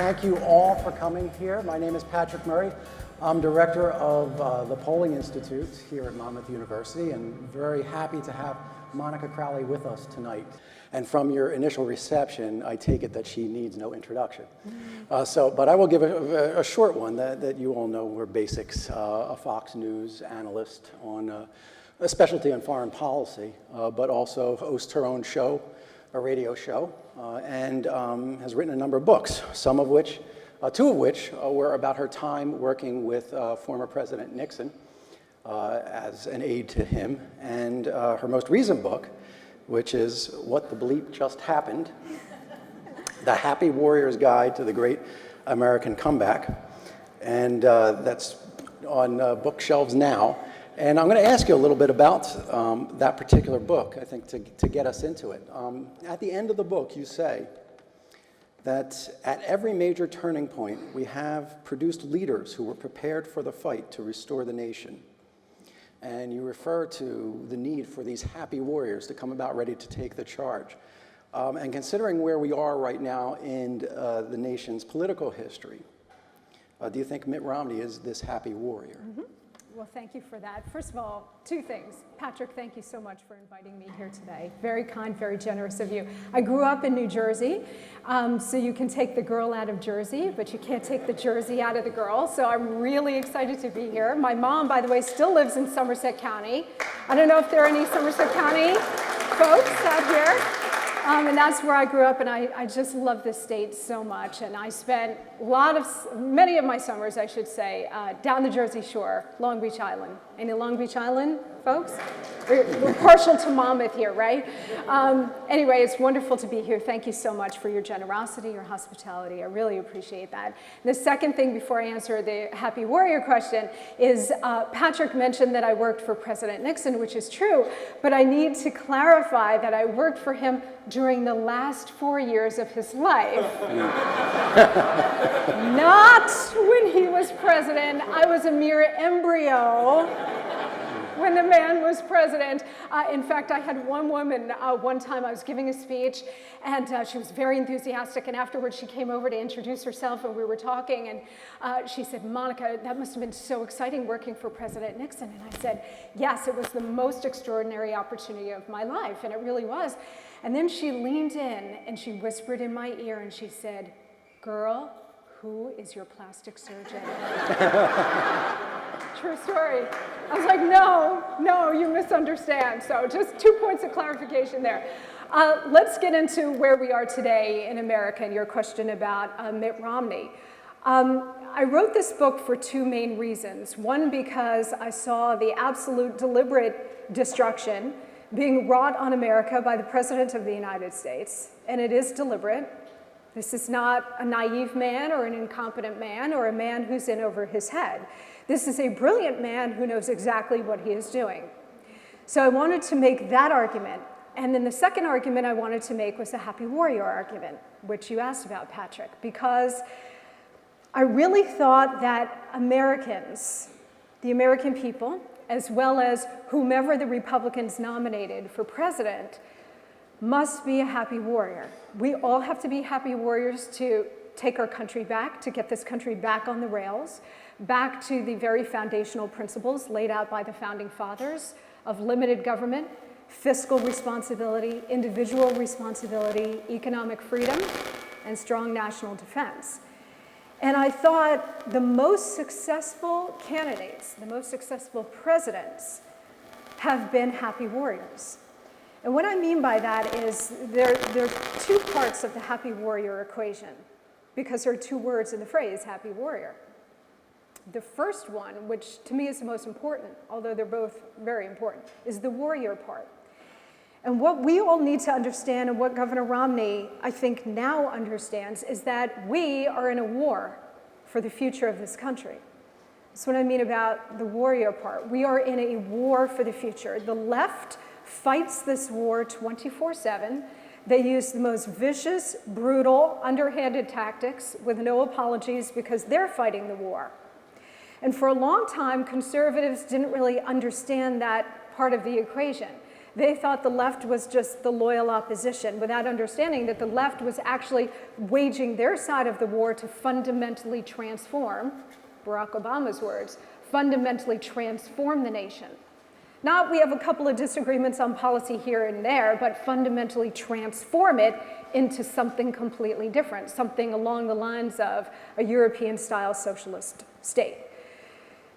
Thank you all for coming here. My name is Patrick Murray. I'm director of the Polling Institute here at Monmouth University, and very happy to have Monica Crowley with us tonight. And from your initial reception, I take it that she needs no introduction. But I will give a short one that you all know. We're basics, a Fox News analyst on a specialty on foreign policy, but also hosts her own show, a radio show, and has written a number of books, some of which, two of which were about her time working with former President Nixon as an aide to him, and her most recent book, which is What the Bleep Just Happened, The Happy Warrior's Guide to the Great American Comeback, and that's on bookshelves now. And I'm going to ask you a little bit about that particular book, I think, to get us into it. At the end of the book, you say that at every major turning point, we have produced leaders who were prepared for the fight to restore the nation. And you refer to the need for these happy warriors to come about ready to take the charge. And considering where we are right now in the nation's political history, do you think Mitt Romney is this happy warrior? Mm-hmm. Well, thank you for that. First of all, two things. Patrick, thank you so much for inviting me here today. Very kind, very generous of you. I grew up in New Jersey, so you can take the girl out of Jersey, but you can't take the Jersey out of the girl, so I'm really excited to be here. My mom, by the way, still lives in Somerset County. I don't know if there are any Somerset County folks out here. And that's where I grew up, and I just love this state so much. And I spent many of my summers, I should say, down the Jersey Shore, Long Beach Island. Any Long Beach Island folks? We're partial to Monmouth here, right? Anyway, it's wonderful to be here. Thank you so much for your generosity, your hospitality. I really appreciate that. The second thing before I answer the Happy Warrior question is Patrick mentioned that I worked for President Nixon, which is true, but I need to clarify that I worked for him during the last 4 years of his life. Not when he was president. I was a mere embryo when the man was president. In fact, I had one woman, one time I was giving a speech, and she was very enthusiastic, and afterwards she came over to introduce herself, and we were talking, and she said, "Monica, that must have been so exciting working for President Nixon." And I said, "Yes, it was the most extraordinary opportunity of my life," and it really was. And then she leaned in, and she whispered in my ear, and she said, "Girl, who is your plastic surgeon?" True story. I was like, no, you misunderstand. So just 2 points of clarification there. Let's get into where we are today in America and your question about Mitt Romney. I wrote this book for two main reasons. One, because I saw the absolute deliberate destruction being wrought on America by the President of the United States, and it is deliberate. This is not a naive man or an incompetent man or a man who's in over his head. This is a brilliant man who knows exactly what he is doing. So I wanted to make that argument. And then the second argument I wanted to make was the happy warrior argument, which you asked about, Patrick, because I really thought that Americans, the American people, as well as whomever the Republicans nominated for president, must be a happy warrior. We all have to be happy warriors to take our country back, to get this country back on the rails, back to the very foundational principles laid out by the founding fathers of limited government, fiscal responsibility, individual responsibility, economic freedom, and strong national defense. And I thought the most successful candidates, the most successful presidents, have been happy warriors. And what I mean by that is there are two parts of the happy warrior equation, because there are two words in the phrase happy warrior. The first one, which to me is the most important, although they're both very important, is the warrior part. And what we all need to understand, and what Governor Romney, I think, now understands, is that we are in a war for the future of this country. That's what I mean about the warrior part. We are in a war for the future. The left fights this war 24/7. They use the most vicious, brutal, underhanded tactics with no apologies because they're fighting the war. And for a long time, conservatives didn't really understand that part of the equation. They thought the left was just the loyal opposition, without understanding that the left was actually waging their side of the war to fundamentally transform, Barack Obama's words, fundamentally transform the nation. Not we have a couple of disagreements on policy here and there, but fundamentally transform it into something completely different, something along the lines of a European-style socialist state.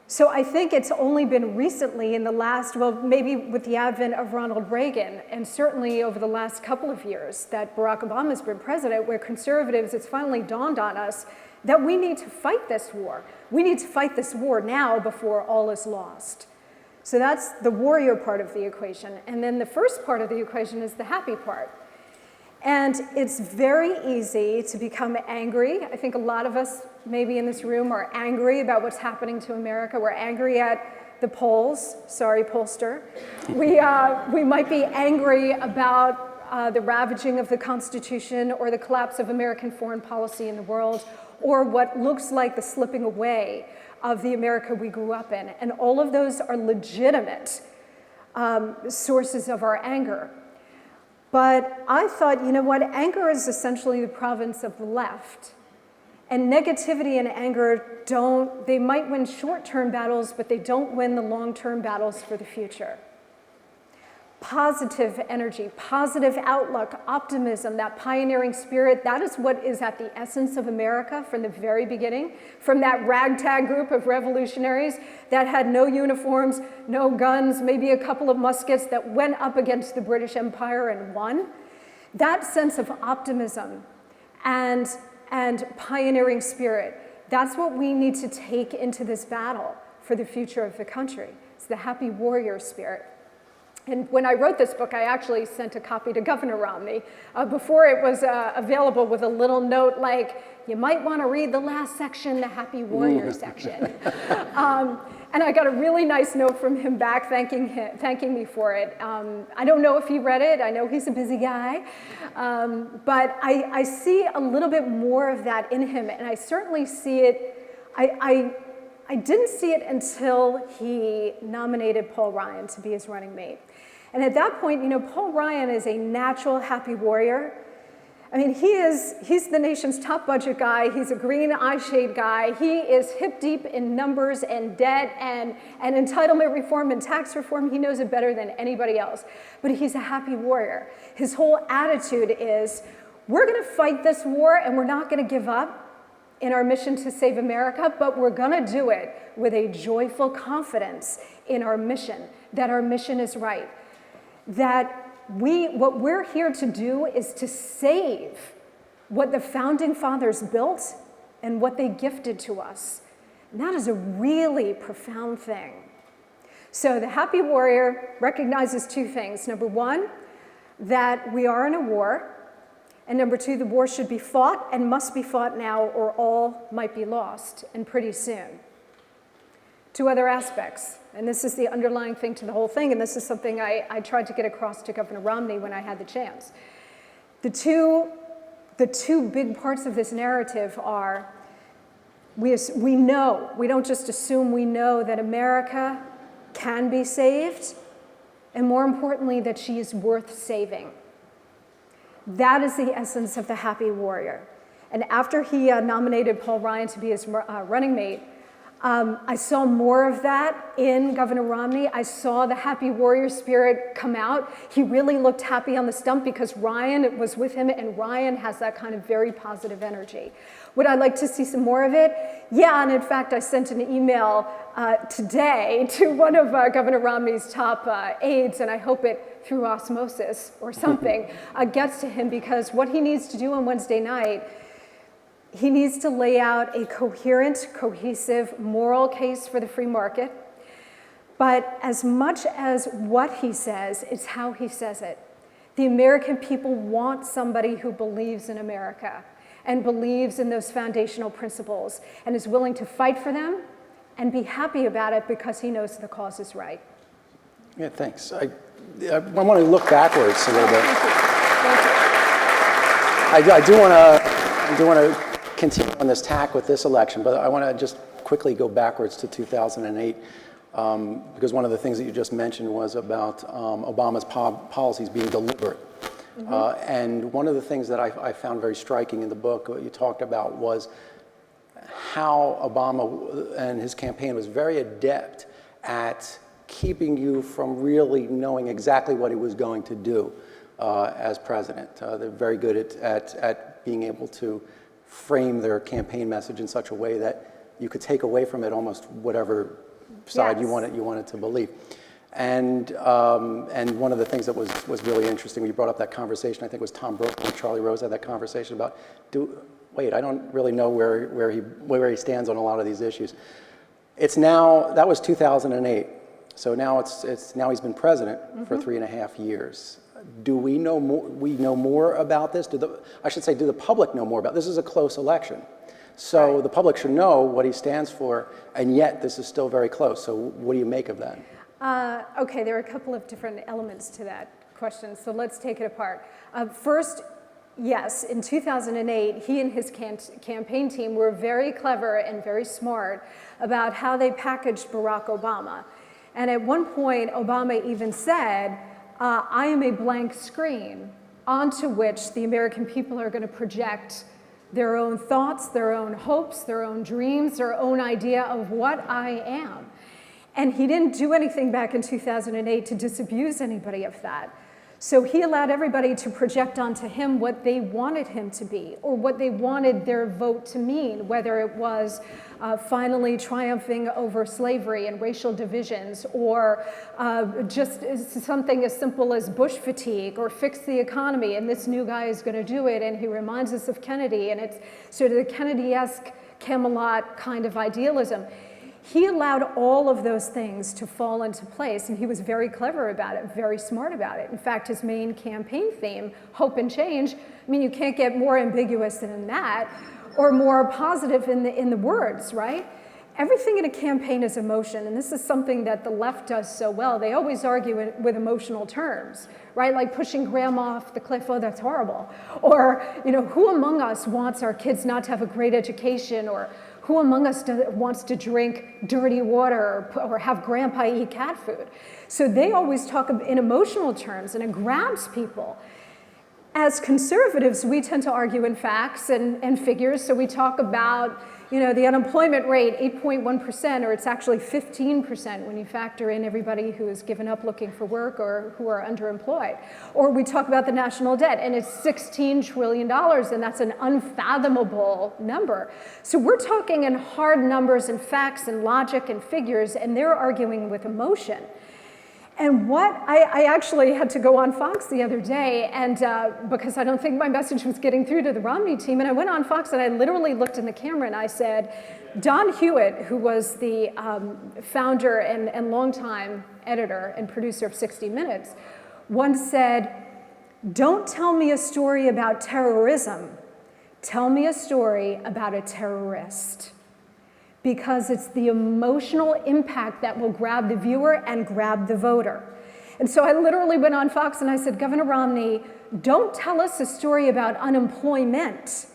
So I think it's only been recently in the last, well, maybe with the advent of Ronald Reagan, and certainly over the last couple of years that Barack Obama's been president, where conservatives, it's finally dawned on us that we need to fight this war. We need to fight this war now before all is lost. So that's the warrior part of the equation. And then the first part of the equation is the happy part. And it's very easy to become angry. I think a lot of us maybe in this room are angry about what's happening to America. We're angry at the polls. Sorry, pollster. We might be angry about the ravaging of the Constitution or the collapse of American foreign policy in the world, or what looks like the slipping away of the America we grew up in. And all of those are legitimate sources of our anger. But I thought, you know what, anger is essentially the province of the left. And negativity and anger they might win short-term battles, but they don't win the long-term battles for the future. Positive energy, positive outlook, optimism, that pioneering spirit, that is what is at the essence of America from the very beginning, from that ragtag group of revolutionaries that had no uniforms, no guns, maybe a couple of muskets that went up against the British Empire and won. That sense of optimism and pioneering spirit, that's what we need to take into this battle for the future of the country. It's the happy warrior spirit. And when I wrote this book, I actually sent a copy to Governor Romney before it was available, with a little note like, you might want to read the last section, the Happy Warrior section. And I got a really nice note from him back thanking me for it. I don't know if he read it. I know he's a busy guy. But I see a little bit more of that in him, and I certainly see it. I didn't see it until he nominated Paul Ryan to be his running mate. And at that point, you know, Paul Ryan is a natural happy warrior. I mean, he's the nation's top budget guy. He's a green eye shade guy. He is hip deep in numbers and debt and entitlement reform and tax reform. He knows it better than anybody else. But he's a happy warrior. His whole attitude is, we're going to fight this war and we're not going to give up in our mission to save America, but we're going to do it with a joyful confidence in our mission, that our mission is right, that what we're here to do is to save what the founding fathers built and what they gifted to us. And that is a really profound thing. So the happy warrior recognizes two things. Number one, that we are in a war. And number two, the war should be fought and must be fought now, or all might be lost, and pretty soon. Two other aspects, and this is the underlying thing to the whole thing, and this is something I tried to get across to Governor Romney when I had the chance. The two big parts of this narrative are, we know, we don't just assume, we know that America can be saved, and more importantly, that she is worth saving. That is the essence of the happy warrior. And after he nominated Paul Ryan to be his running mate, I saw more of that in Governor Romney. I saw the happy warrior spirit come out. He really looked happy on the stump because Ryan was with him, and Ryan has that kind of very positive energy. Would I like to see some more of it? Yeah, and in fact, I sent an email today to one of Governor Romney's top aides, and I hope it, through osmosis or something, gets to him, because what he needs to do on Wednesday night, he needs to lay out a coherent, cohesive, moral case for the free market. But as much as what he says, it's how he says it. The American people want somebody who believes in America and believes in those foundational principles and is willing to fight for them and be happy about it because he knows the cause is right. Yeah, thanks. I want to look backwards a little bit. Thank you. I do want to continue on this tack with this election, but I want to just quickly go backwards to 2008. because one of the things that you just mentioned was about Obama's policies being deliberate. And one of the things that I found very striking in the book, what you talked about, was how Obama and his campaign was very adept at keeping you from really knowing exactly what he was going to do as president. They're very good at being able to frame their campaign message in such a way that you could take away from it almost whatever side you wanted to believe. And one of the things that was really interesting, when you brought up that conversation, I think it was Tom Brooks and Charlie Rose had that conversation about, I don't really know where he stands on a lot of these issues. It's now, that was 2008. So now now he's been president for 3.5 years. Do we know more? We know more about this? Do the public know more about this? This is a close election. So the public should know what he stands for, and yet this is still very close. So what do you make of that? Okay, there are a couple of different elements to that question, so let's take it apart. First, yes, in 2008, he and his campaign team were very clever and very smart about how they packaged Barack Obama. And at one point, Obama even said, I am a blank screen onto which the American people are going to project their own thoughts, their own hopes, their own dreams, their own idea of what I am. And he didn't do anything back in 2008 to disabuse anybody of that. So he allowed everybody to project onto him what they wanted him to be, or what they wanted their vote to mean, whether it was finally triumphing over slavery and racial divisions, or just something as simple as Bush fatigue, or fix the economy, and this new guy is going to do it, and he reminds us of Kennedy, and it's sort of the Kennedy-esque Camelot kind of idealism. He allowed all of those things to fall into place, and he was very clever about it, very smart about it. In fact, his main campaign theme, hope and change, I mean, you can't get more ambiguous than that, or more positive in the words, right? Everything in a campaign is emotion, and this is something that the left does so well. They always argue with emotional terms, right? Like pushing grandma off the cliff, oh, that's horrible. Or, who among us wants our kids not to have a great education, or who among us wants to drink dirty water or have grandpa eat cat food? So they always talk in emotional terms, and it grabs people. As conservatives, we tend to argue in facts and figures, so we talk about the unemployment rate, 8.1%, or it's actually 15% when you factor in everybody who has given up looking for work or who are underemployed. Or we talk about the national debt, and it's $16 trillion, and that's an unfathomable number. So we're talking in hard numbers and facts and logic and figures, and they're arguing with emotion. And I actually had to go on Fox the other day, and because I don't think my message was getting through to the Romney team, and I went on Fox and I literally looked in the camera and I said, Don Hewitt, who was the founder and longtime editor and producer of 60 Minutes, once said, don't tell me a story about terrorism, tell me a story about a terrorist. Because it's the emotional impact that will grab the viewer and grab the voter. And so I literally went on Fox and I said, Governor Romney, don't tell us a story about unemployment.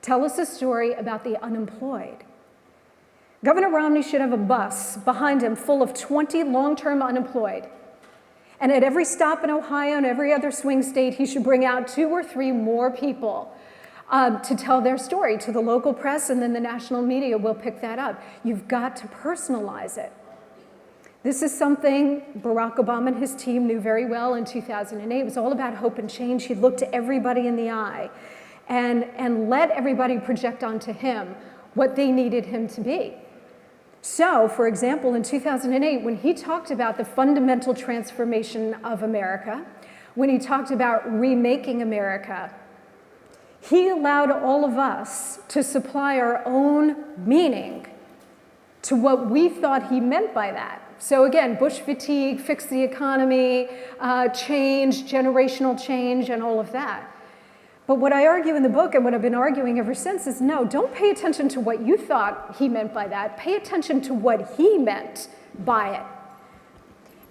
Tell us a story about the unemployed. Governor Romney should have a bus behind him full of 20 long-term unemployed. And at every stop in Ohio and every other swing state, he should bring out 2 or 3 more people to tell their story to the local press, and then the national media will pick that up. You've got to personalize it. This is something Barack Obama and his team knew very well in 2008. It was all about hope and change. He looked to everybody in the eye and let everybody project onto him what they needed him to be. So, for example, in 2008, when he talked about the fundamental transformation of America, when he talked about remaking America, he allowed all of us to supply our own meaning to what we thought he meant by that. So again, Bush fatigue, fix the economy, change, generational change, and all of that. But what I argue in the book, and what I've been arguing ever since, is no, don't pay attention to what you thought he meant by that. Pay attention to what he meant by it.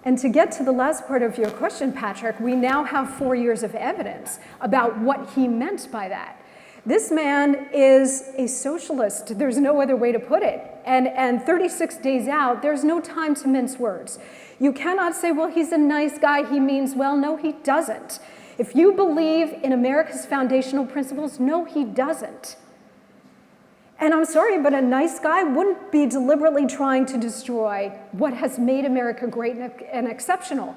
And to get to the last part of your question, Patrick, we now have 4 years of evidence about what he meant by that. This man is a socialist. There's no other way to put it. And 36 days out, there's no time to mince words. You cannot say, well, he's a nice guy, he means well. No, he doesn't. If you believe in America's foundational principles, no, he doesn't. And I'm sorry, but a nice guy wouldn't be deliberately trying to destroy what has made America great and exceptional.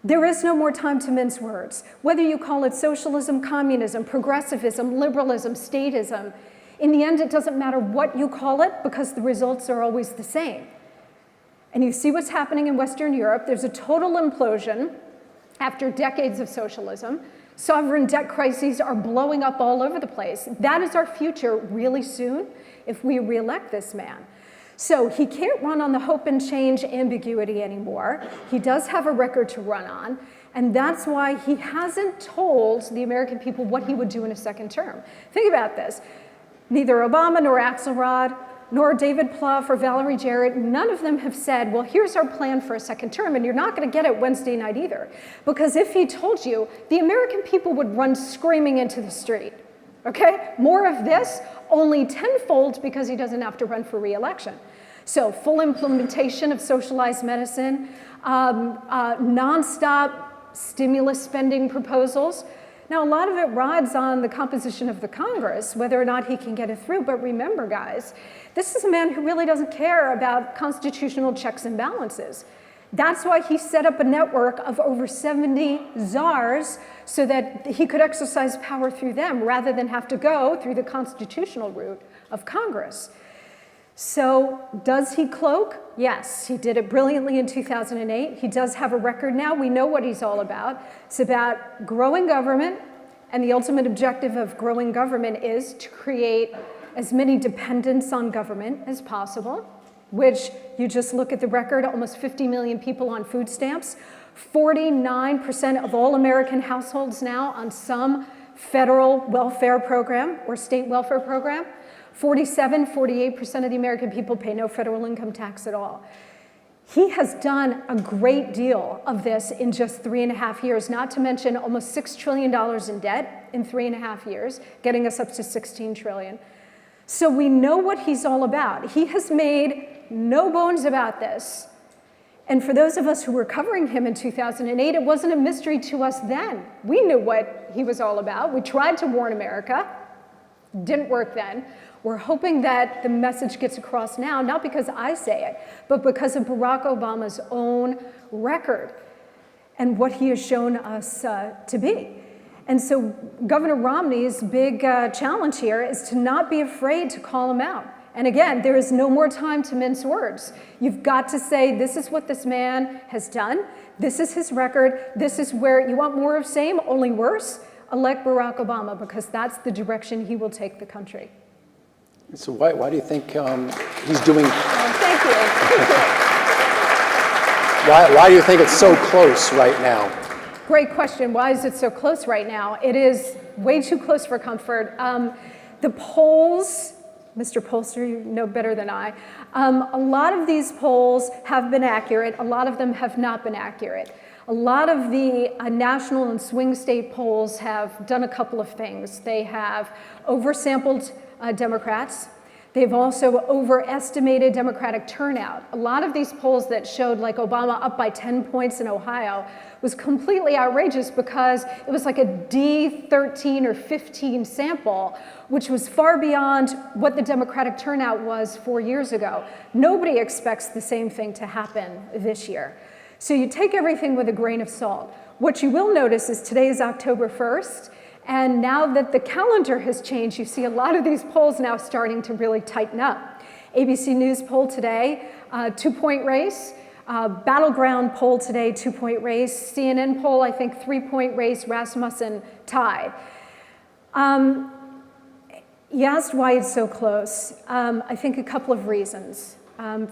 There is no more time to mince words. Whether you call it socialism, communism, progressivism, liberalism, statism, in the end, it doesn't matter what you call it because the results are always the same. And you see what's happening in Western Europe. There's a total implosion after decades of socialism. Sovereign debt crises are blowing up all over the place. That is our future really soon if we reelect this man. So he can't run on the hope and change ambiguity anymore. He does have a record to run on, and that's why he hasn't told the American people what he would do in a second term. Think about this. Neither Obama nor Axelrod nor David Plouffe or Valerie Jarrett, none of them have said, well, here's our plan for a second term, and you're not going to get it Wednesday night either. Because if he told you, the American people would run screaming into the street. Okay? More of this, only tenfold because he doesn't have to run for re-election. So full implementation of socialized medicine, nonstop stimulus spending proposals. Now, a lot of it rides on the composition of the Congress, whether or not he can get it through. But remember, guys, this is a man who really doesn't care about constitutional checks and balances. That's why he set up a network of over 70 czars so that he could exercise power through them rather than have to go through the constitutional route of Congress. So does he cloak? Yes, he did it brilliantly in 2008. He does have a record now. We know what he's all about. It's about growing government, and the ultimate objective of growing government is to create as many dependents on government as possible, which you just look at the record, almost 50 million people on food stamps, 49% of all American households now on some federal welfare program or state welfare program. 48% of the American people pay no federal income tax at all. He has done a great deal of this in just 3.5 years, not to mention almost $6 trillion in debt in 3.5 years, getting us up to $16 trillion. So we know what he's all about. He has made no bones about this. And for those of us who were covering him in 2008, it wasn't a mystery to us then. We knew what he was all about. We tried to warn America. Didn't work then. We're hoping that the message gets across now, not because I say it, but because of Barack Obama's own record and what he has shown us to be. And so Governor Romney's big challenge here is to not be afraid to call him out. And again, there is no more time to mince words. You've got to say, this is what this man has done. This is his record. This is where you want more of same, only worse. Elect Barack Obama, because that's the direction he will take the country. So why do you think he's doing? Thank you. Why do you think it's so close right now? Great question. Why is it so close right now? It is way too close for comfort. The polls, Mr. Pollster, you know better than I, a lot of these polls have been accurate. A lot of them have not been accurate. A lot of the national and swing state polls have done a couple of things. They have oversampled Democrats. They've also overestimated Democratic turnout. A lot of these polls that showed like Obama up by 10 points in Ohio was completely outrageous because it was like a D13 or 15 sample, which was far beyond what the Democratic turnout was 4 years ago. Nobody expects the same thing to happen this year. So you take everything with a grain of salt. What you will notice is today is October 1st, and now that the calendar has changed, you see a lot of these polls now starting to really tighten up. ABC News poll today, 2-point race. Battleground poll today, 2-point race. CNN poll, I think 3-point race, Rasmussen tied. You asked why it's so close. I think a couple of reasons.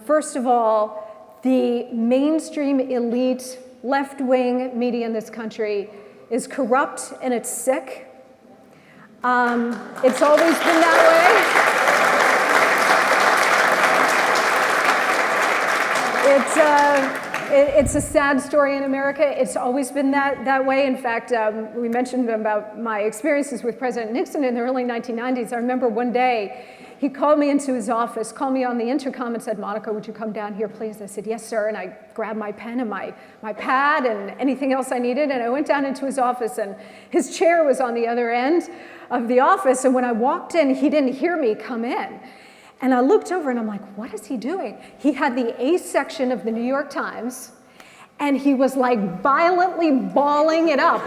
First of all, the mainstream elite left-wing media in this country is corrupt and it's sick. It's always been that way. it's a sad story in America. It's always been that way. In fact, we mentioned about my experiences with President Nixon in the early 1990s. I remember one day he called me into his office, called me on the intercom and said, "Monica, would you come down here, please?" I said, "Yes, sir." And I grabbed my pen and my pad and anything else I needed. And I went down into his office, and his chair was on the other end of the office. And when I walked in, he didn't hear me come in. And I looked over and I'm like, what is he doing? He had the A section of the New York Times, and he was like violently balling it up.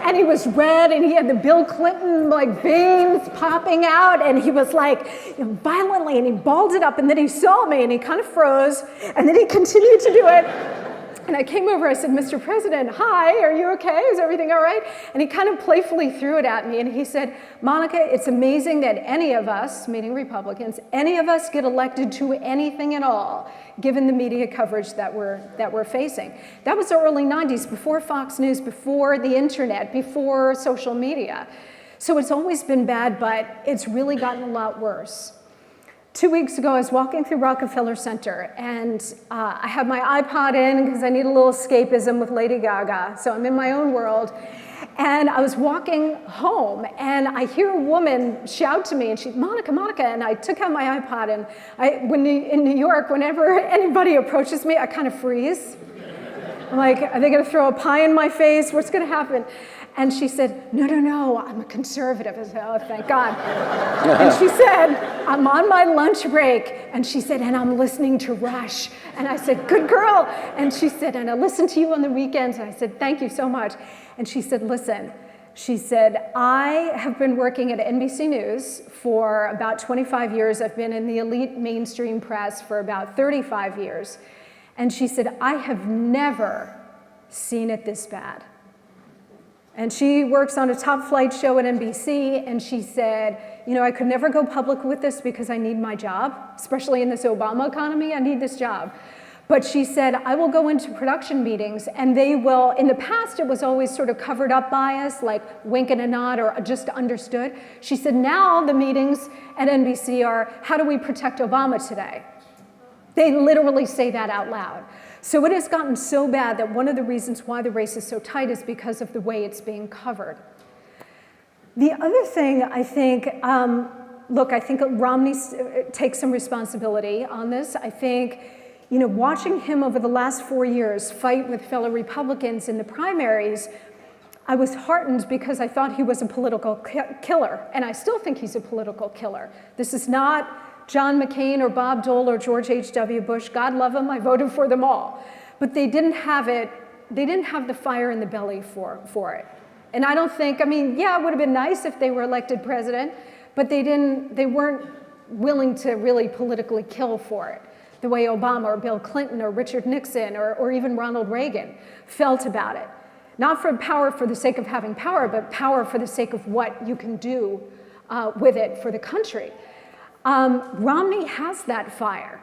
And he was red, and he had the Bill Clinton like veins popping out, and he was like violently, and he balled it up, and then he saw me and he kind of froze, and then he continued to do it. And I came over, I said, "Mr. President, hi, are you okay? Is everything all right?" And he kind of playfully threw it at me, and he said, "Monica, it's amazing that any of us," meaning Republicans, "any of us get elected to anything at all, given the media coverage that we're facing." That was the early 90s, before Fox News, before the internet, before social media. So it's always been bad, but it's really gotten a lot worse. 2 weeks ago, I was walking through Rockefeller Center, and I have my iPod in because I need a little escapism with Lady Gaga, so I'm in my own world. And I was walking home, and I hear a woman shout to me, and she's, "Monica, Monica," and I took out my iPod, and in New York, whenever anybody approaches me, I kind of freeze. I'm like, are they gonna throw a pie in my face? What's gonna happen? And she said, no, I'm a conservative. I said, oh, thank God. And she said, "I'm on my lunch break." And she said, "And I'm listening to Rush." And I said, "Good girl." And she said, "And I listen to you on the weekends." And I said, "Thank you so much." And she said, "Listen," she said, "I have been working at NBC News for about 25 years. I've been in the elite mainstream press for about 35 years. And she said, I have never seen it this bad." And she works on a top flight show at NBC, and she said, "I could never go public with this because I need my job, especially in this Obama economy, I need this job." But she said, "I will go into production meetings, and they will," in the past it was always sort of covered up by us, like wink and a nod or just understood. She said, "Now the meetings at NBC are, how do we protect Obama today?" They literally say that out loud. So it has gotten so bad that one of the reasons why the race is so tight is because of the way it's being covered. The other thing I think, I think Romney takes some responsibility on this. I think, watching him over the last 4 years fight with fellow Republicans in the primaries, I was heartened because I thought he was a political killer, and I still think he's a political killer. This is not John McCain or Bob Dole or George H.W. Bush. God love them, I voted for them all. But they didn't have it, they didn't have the fire in the belly for it. And I don't think, it would have been nice if they were elected president, but they weren't willing to really politically kill for it, the way Obama or Bill Clinton or Richard Nixon or even Ronald Reagan felt about it. Not for power for the sake of having power, but power for the sake of what you can do with it for the country. Romney has that fire.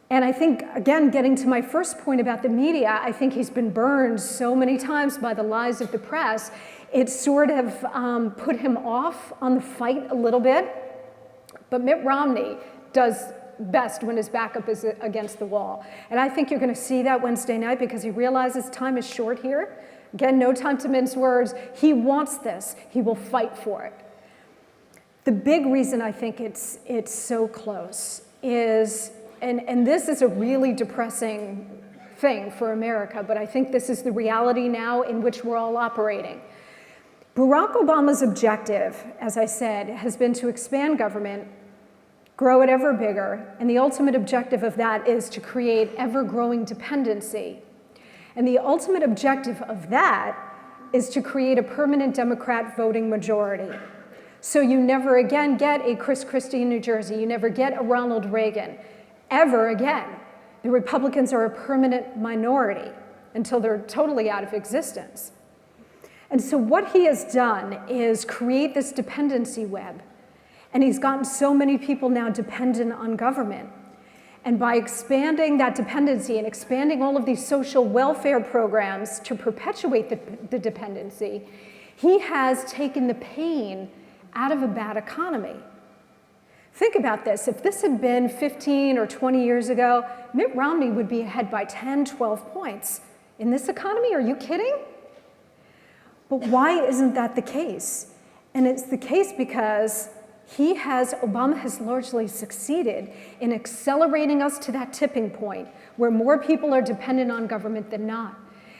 And I think, again, getting to my first point about the media, I think he's been burned so many times by the lies of the press. It sort of put him off on the fight a little bit. But Mitt Romney does best when his backup is against the wall. And I think you're going to see that Wednesday night because he realizes time is short here. Again, no time to mince words. He wants this. He will fight for it. The big reason I think it's so close is, and this is a really depressing thing for America, but I think this is the reality now in which we're all operating. Barack Obama's objective, as I said, has been to expand government, grow it ever bigger, and the ultimate objective of that is to create ever-growing dependency. And the ultimate objective of that is to create a permanent Democrat voting majority. So you never again get a Chris Christie in New Jersey. You never get a Ronald Reagan, ever again. The Republicans are a permanent minority until they're totally out of existence. And so what he has done is create this dependency web. And he's gotten so many people now dependent on government. And by expanding that dependency and expanding all of these social welfare programs to perpetuate the dependency, he has taken the pain out of a bad economy. Think about this. If this had been 15 or 20 years ago, Mitt Romney would be ahead by 10, 12 points. In this economy, are you kidding? But why isn't that the case? And it's the case because Obama has largely succeeded in accelerating us to that tipping point where more people are dependent on government than not.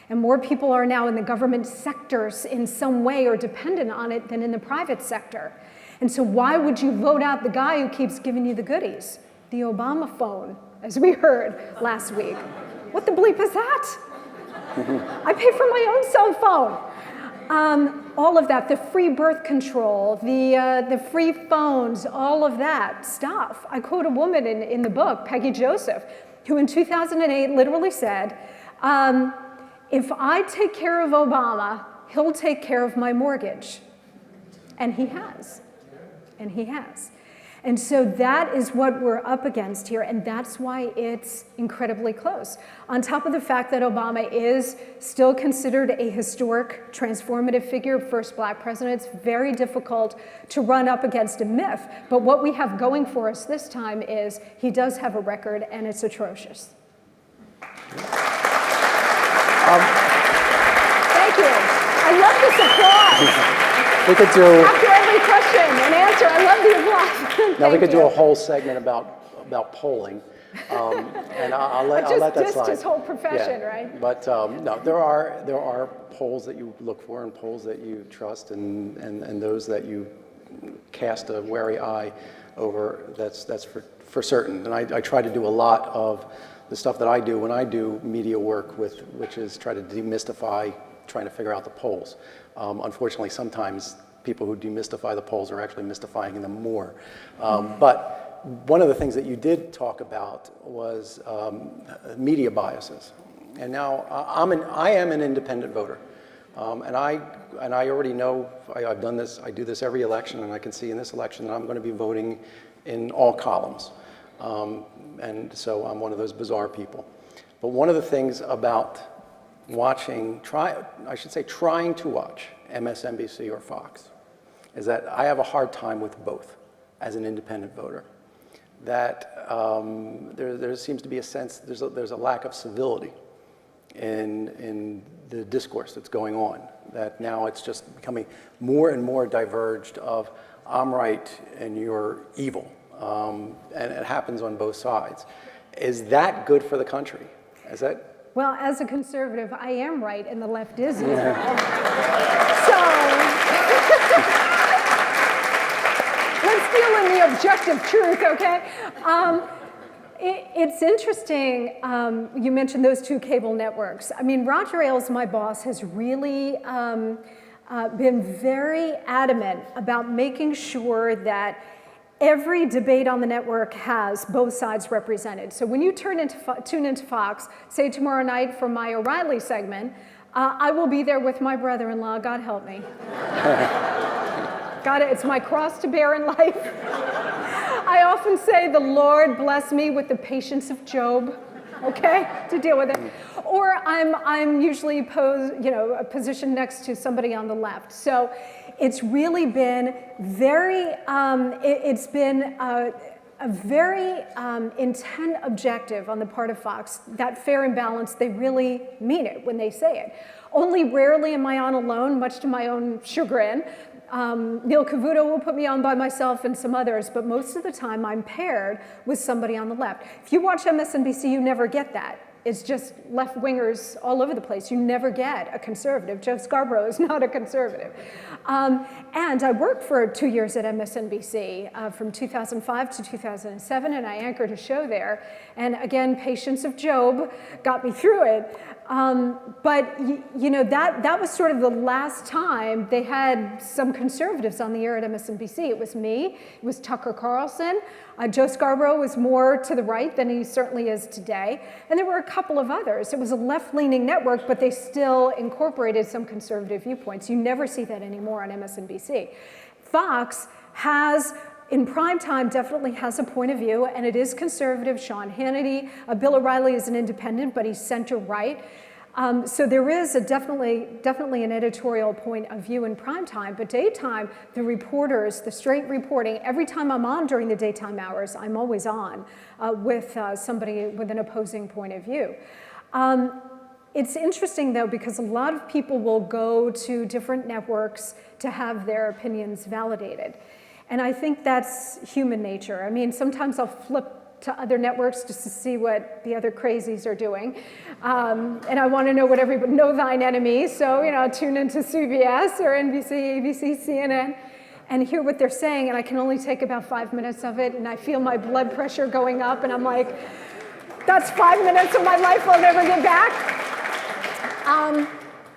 And more people are now in the government sectors in some way or dependent on it than in the private sector. And so why would you vote out the guy who keeps giving you the goodies? The Obama phone, as we heard last week. What the bleep is that? I pay for my own cell phone. All of that, the free birth control, the free phones, all of that stuff. I quote a woman in the book, Peggy Joseph, who in 2008 literally said, if I take care of Obama, he'll take care of my mortgage. And he has. And he has. And so that is what we're up against here, and that's why it's incredibly close. On top of the fact that Obama is still considered a historic, transformative figure, first black president, it's very difficult to run up against a myth. But what we have going for us this time is he does have a record, and it's atrocious. Thank you. I love this applause. We could do, After every question and answer, I love the applause. now we could do a whole segment about polling, and I'll let that slide. Just whole profession, right? But no, there are polls that you look for and polls that you trust and those that you cast a wary eye over. That's for certain. And I try to do a lot of the stuff that I do when I do media work which is try to demystify, trying to figure out the polls. Unfortunately, sometimes people who demystify the polls are actually mystifying them more. But one of the things that you did talk about was media biases. And now I am an independent voter. And I already know, I've done this, I do this every election, and I can see in this election that I'm going to be voting in all columns. And so I'm one of those bizarre people. But one of the things about trying to watch MSNBC or Fox is that I have a hard time with both as an independent voter. That there seems to be a sense, there's a lack of civility in the discourse that's going on. That now it's just becoming more and more diverged of I'm right and you're evil. And it happens on both sides. Is that good for the country? Is that? Well, as a conservative, I am right and the left isn't. So let's deal in the objective truth, okay? It's interesting, you mentioned those two cable networks. I mean, Roger Ailes, my boss, has really been very adamant about making sure that every debate on the network has both sides represented. So when you tune into Fox, say tomorrow night for my O'Reilly segment, I will be there with my brother-in-law, God help me. It's my cross to bear in life. I often say the Lord bless me with the patience of Job, okay, to deal with it. Or I'm usually positioned next to somebody on the left. So it's really been very, it's been a very intent objective on the part of Fox, that fair and balanced, they really mean it when they say it. Only rarely am I on alone, much to my own chagrin. Neil Cavuto will put me on by myself and some others, but most of the time I'm paired with somebody on the left. If you watch MSNBC, you never get that. It's just left-wingers all over the place. You never get a conservative. Joe Scarborough is not a conservative. And I worked for 2 years at MSNBC from 2005 to 2007, and I anchored a show there. And again, patience of Job got me through it. But that was sort of the last time they had some conservatives on the air at MSNBC. It was me, it was Tucker Carlson. Joe Scarborough was more to the right than he certainly is today. And there were a couple of others. It was a left-leaning network, but they still incorporated some conservative viewpoints. You never see that anymore on MSNBC. Fox has, in prime time, definitely has a point of view, and it is conservative. Sean Hannity, Bill O'Reilly is an independent, but he's center-right. So there is definitely an editorial point of view in prime time, but daytime, the reporters, the straight reporting, every time I'm on during the daytime hours, I'm always on with somebody with an opposing point of view. It's interesting though, because a lot of people will go to different networks to have their opinions validated. And I think that's human nature. I mean, sometimes I'll flip to other networks just to see what the other crazies are doing. And I want to know what everybody, know thine enemy. So, you know, tune into CBS or NBC, ABC, CNN, and hear what they're saying. And I can only take about 5 minutes of it. And I feel my blood pressure going up. And I'm like, that's 5 minutes of my life I'll never get back.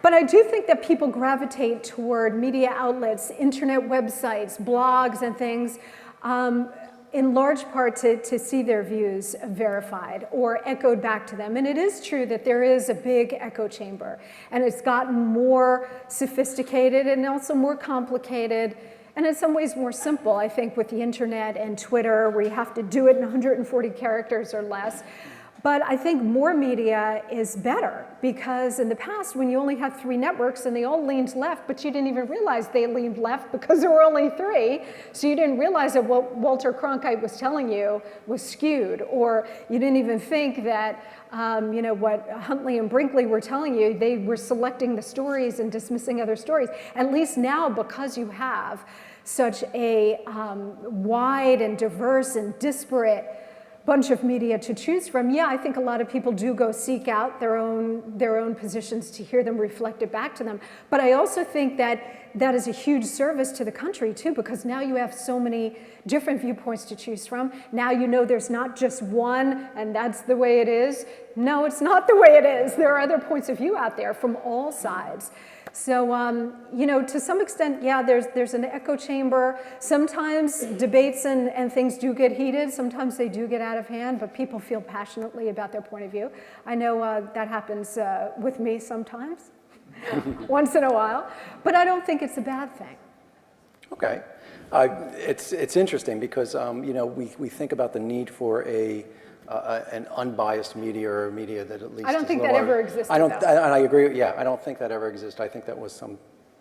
But I do think that people gravitate toward media outlets, internet websites, blogs, and things, in large part to see their views verified or echoed back to them. And it is true that there is a big echo chamber, and it's gotten more sophisticated and also more complicated, and in some ways more simple, I think, with the internet and Twitter, where you have to do it in 140 characters or less. But I think more media is better, because in the past, when you only had 3 networks and they all leaned left, but you didn't even realize they leaned left because there were only 3, so you didn't realize that what Walter Cronkite was telling you was skewed, or you didn't even think that you know, what Huntley and Brinkley were telling you, they were selecting the stories and dismissing other stories. At least now, because you have such a wide and diverse and disparate bunch of media to choose from, yeah, I think a lot of people do go seek out their own positions to hear them reflected back to them. But I also think that that is a huge service to the country too, because now you have so many different viewpoints to choose from. Now you know there's not just one and that's the way it is. No, it's not the way it is. There are other points of view out there from all sides. So, you know, to some extent, yeah, there's an echo chamber. Sometimes debates and things do get heated. Sometimes they do get out of hand, but people feel passionately about their point of view. I know that happens with me sometimes, once in a while, but I don't think it's a bad thing. Okay. It's interesting because, you know, we think about the need for an unbiased media, or a media that at least I don't think that ever existed. I agree. Yeah, I don't think that ever existed. I think that was some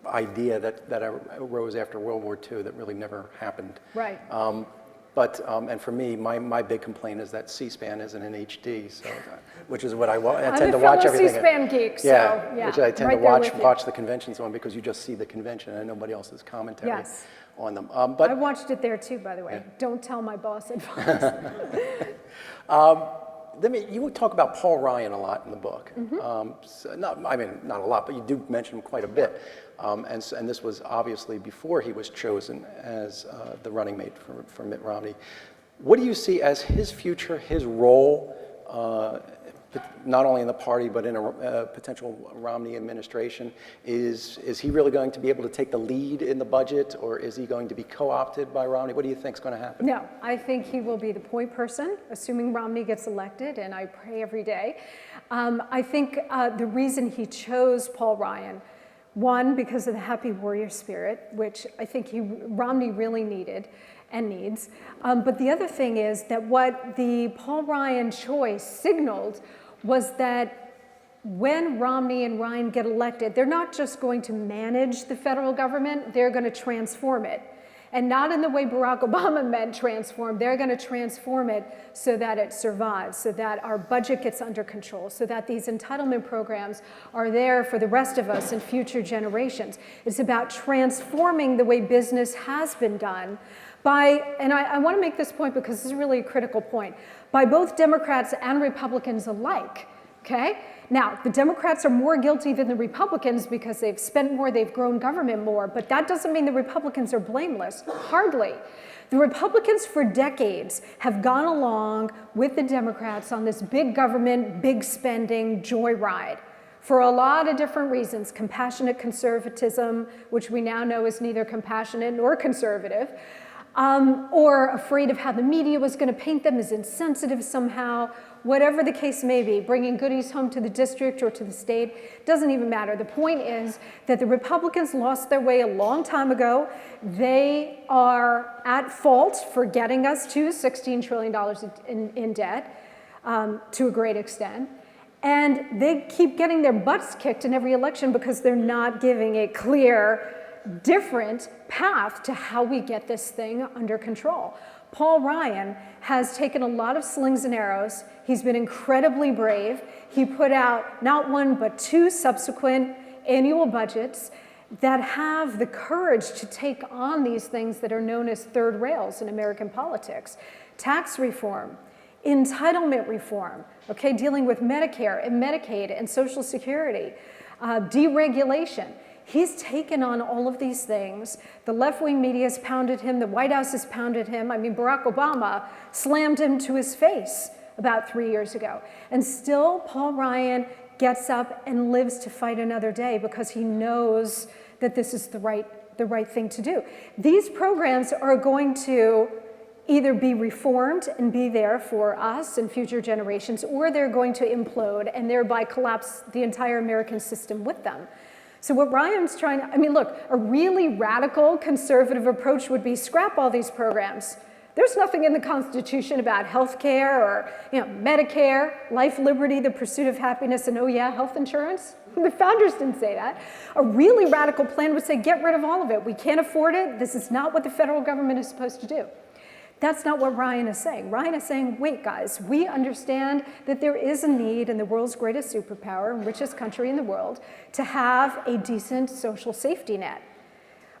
idea that arose after World War II that really never happened. Right. And for me, my big complaint is that C-SPAN isn't in HD, so which is what I tend to watch everything. I'm a fellow C-SPAN geek, so yeah, which I tend right to watch the conventions on, because you just see the convention and nobody else's commentary on them. But I watched it there too, by the way. Yeah. Don't tell my boss advice. You talk about Paul Ryan a lot in the book. Mm-hmm. Not a lot, but you do mention him quite a bit. And this was obviously before he was chosen as the running mate for Mitt Romney. What do you see as his future, his role, not only in the party, but in a potential Romney administration? Is he really going to be able to take the lead in the budget, or is he going to be co-opted by Romney? What do you think is going to happen? No, I think he will be the point person, assuming Romney gets elected, and I pray every day. I think the reason he chose Paul Ryan, one, because of the happy warrior spirit, which I think Romney really needed and needs. But the other thing is that what the Paul Ryan choice signaled was that when Romney and Ryan get elected, they're not just going to manage the federal government, they're going to transform it. And not in the way Barack Obama meant transform, they're going to transform it so that it survives, so that our budget gets under control, so that these entitlement programs are there for the rest of us and future generations. It's about transforming the way business has been done and I want to make this point because this is really a critical point, by both Democrats and Republicans alike, okay? Now, the Democrats are more guilty than the Republicans because they've spent more, they've grown government more, but that doesn't mean the Republicans are blameless, hardly. The Republicans for decades have gone along with the Democrats on this big government, big spending joyride for a lot of different reasons. Compassionate conservatism, which we now know is neither compassionate nor conservative, or afraid of how the media was going to paint them as insensitive somehow. Whatever the case may be, bringing goodies home to the district or to the state, doesn't even matter. The point is that the Republicans lost their way a long time ago. They are at fault for getting us to $16 trillion in debt to a great extent. And they keep getting their butts kicked in every election because they're not giving a clear, different path to how we get this thing under control. Paul Ryan has taken a lot of slings and arrows. He's been incredibly brave. He put out not one, but 2 subsequent annual budgets that have the courage to take on these things that are known as third rails in American politics. Tax reform, entitlement reform, okay, dealing with Medicare and Medicaid and Social Security, deregulation. He's taken on all of these things. The left-wing media has pounded him. The White House has pounded him. I mean, Barack Obama slammed him to his face about 3 years ago. And still, Paul Ryan gets up and lives to fight another day because he knows that this is the right thing to do. These programs are going to either be reformed and be there for us and future generations, or they're going to implode and thereby collapse the entire American system with them. So what Ryan's trying to, I mean, look, a really radical conservative approach would be scrap all these programs. There's nothing in the Constitution about health care or Medicare, life, liberty, the pursuit of happiness, and oh yeah, health insurance. The founders didn't say that. A really radical plan would say, get rid of all of it. We can't afford it. This is not what the federal government is supposed to do. That's not what Ryan is saying. Ryan is saying, wait, guys, we understand that there is a need in the world's greatest superpower and richest country in the world to have a decent social safety net.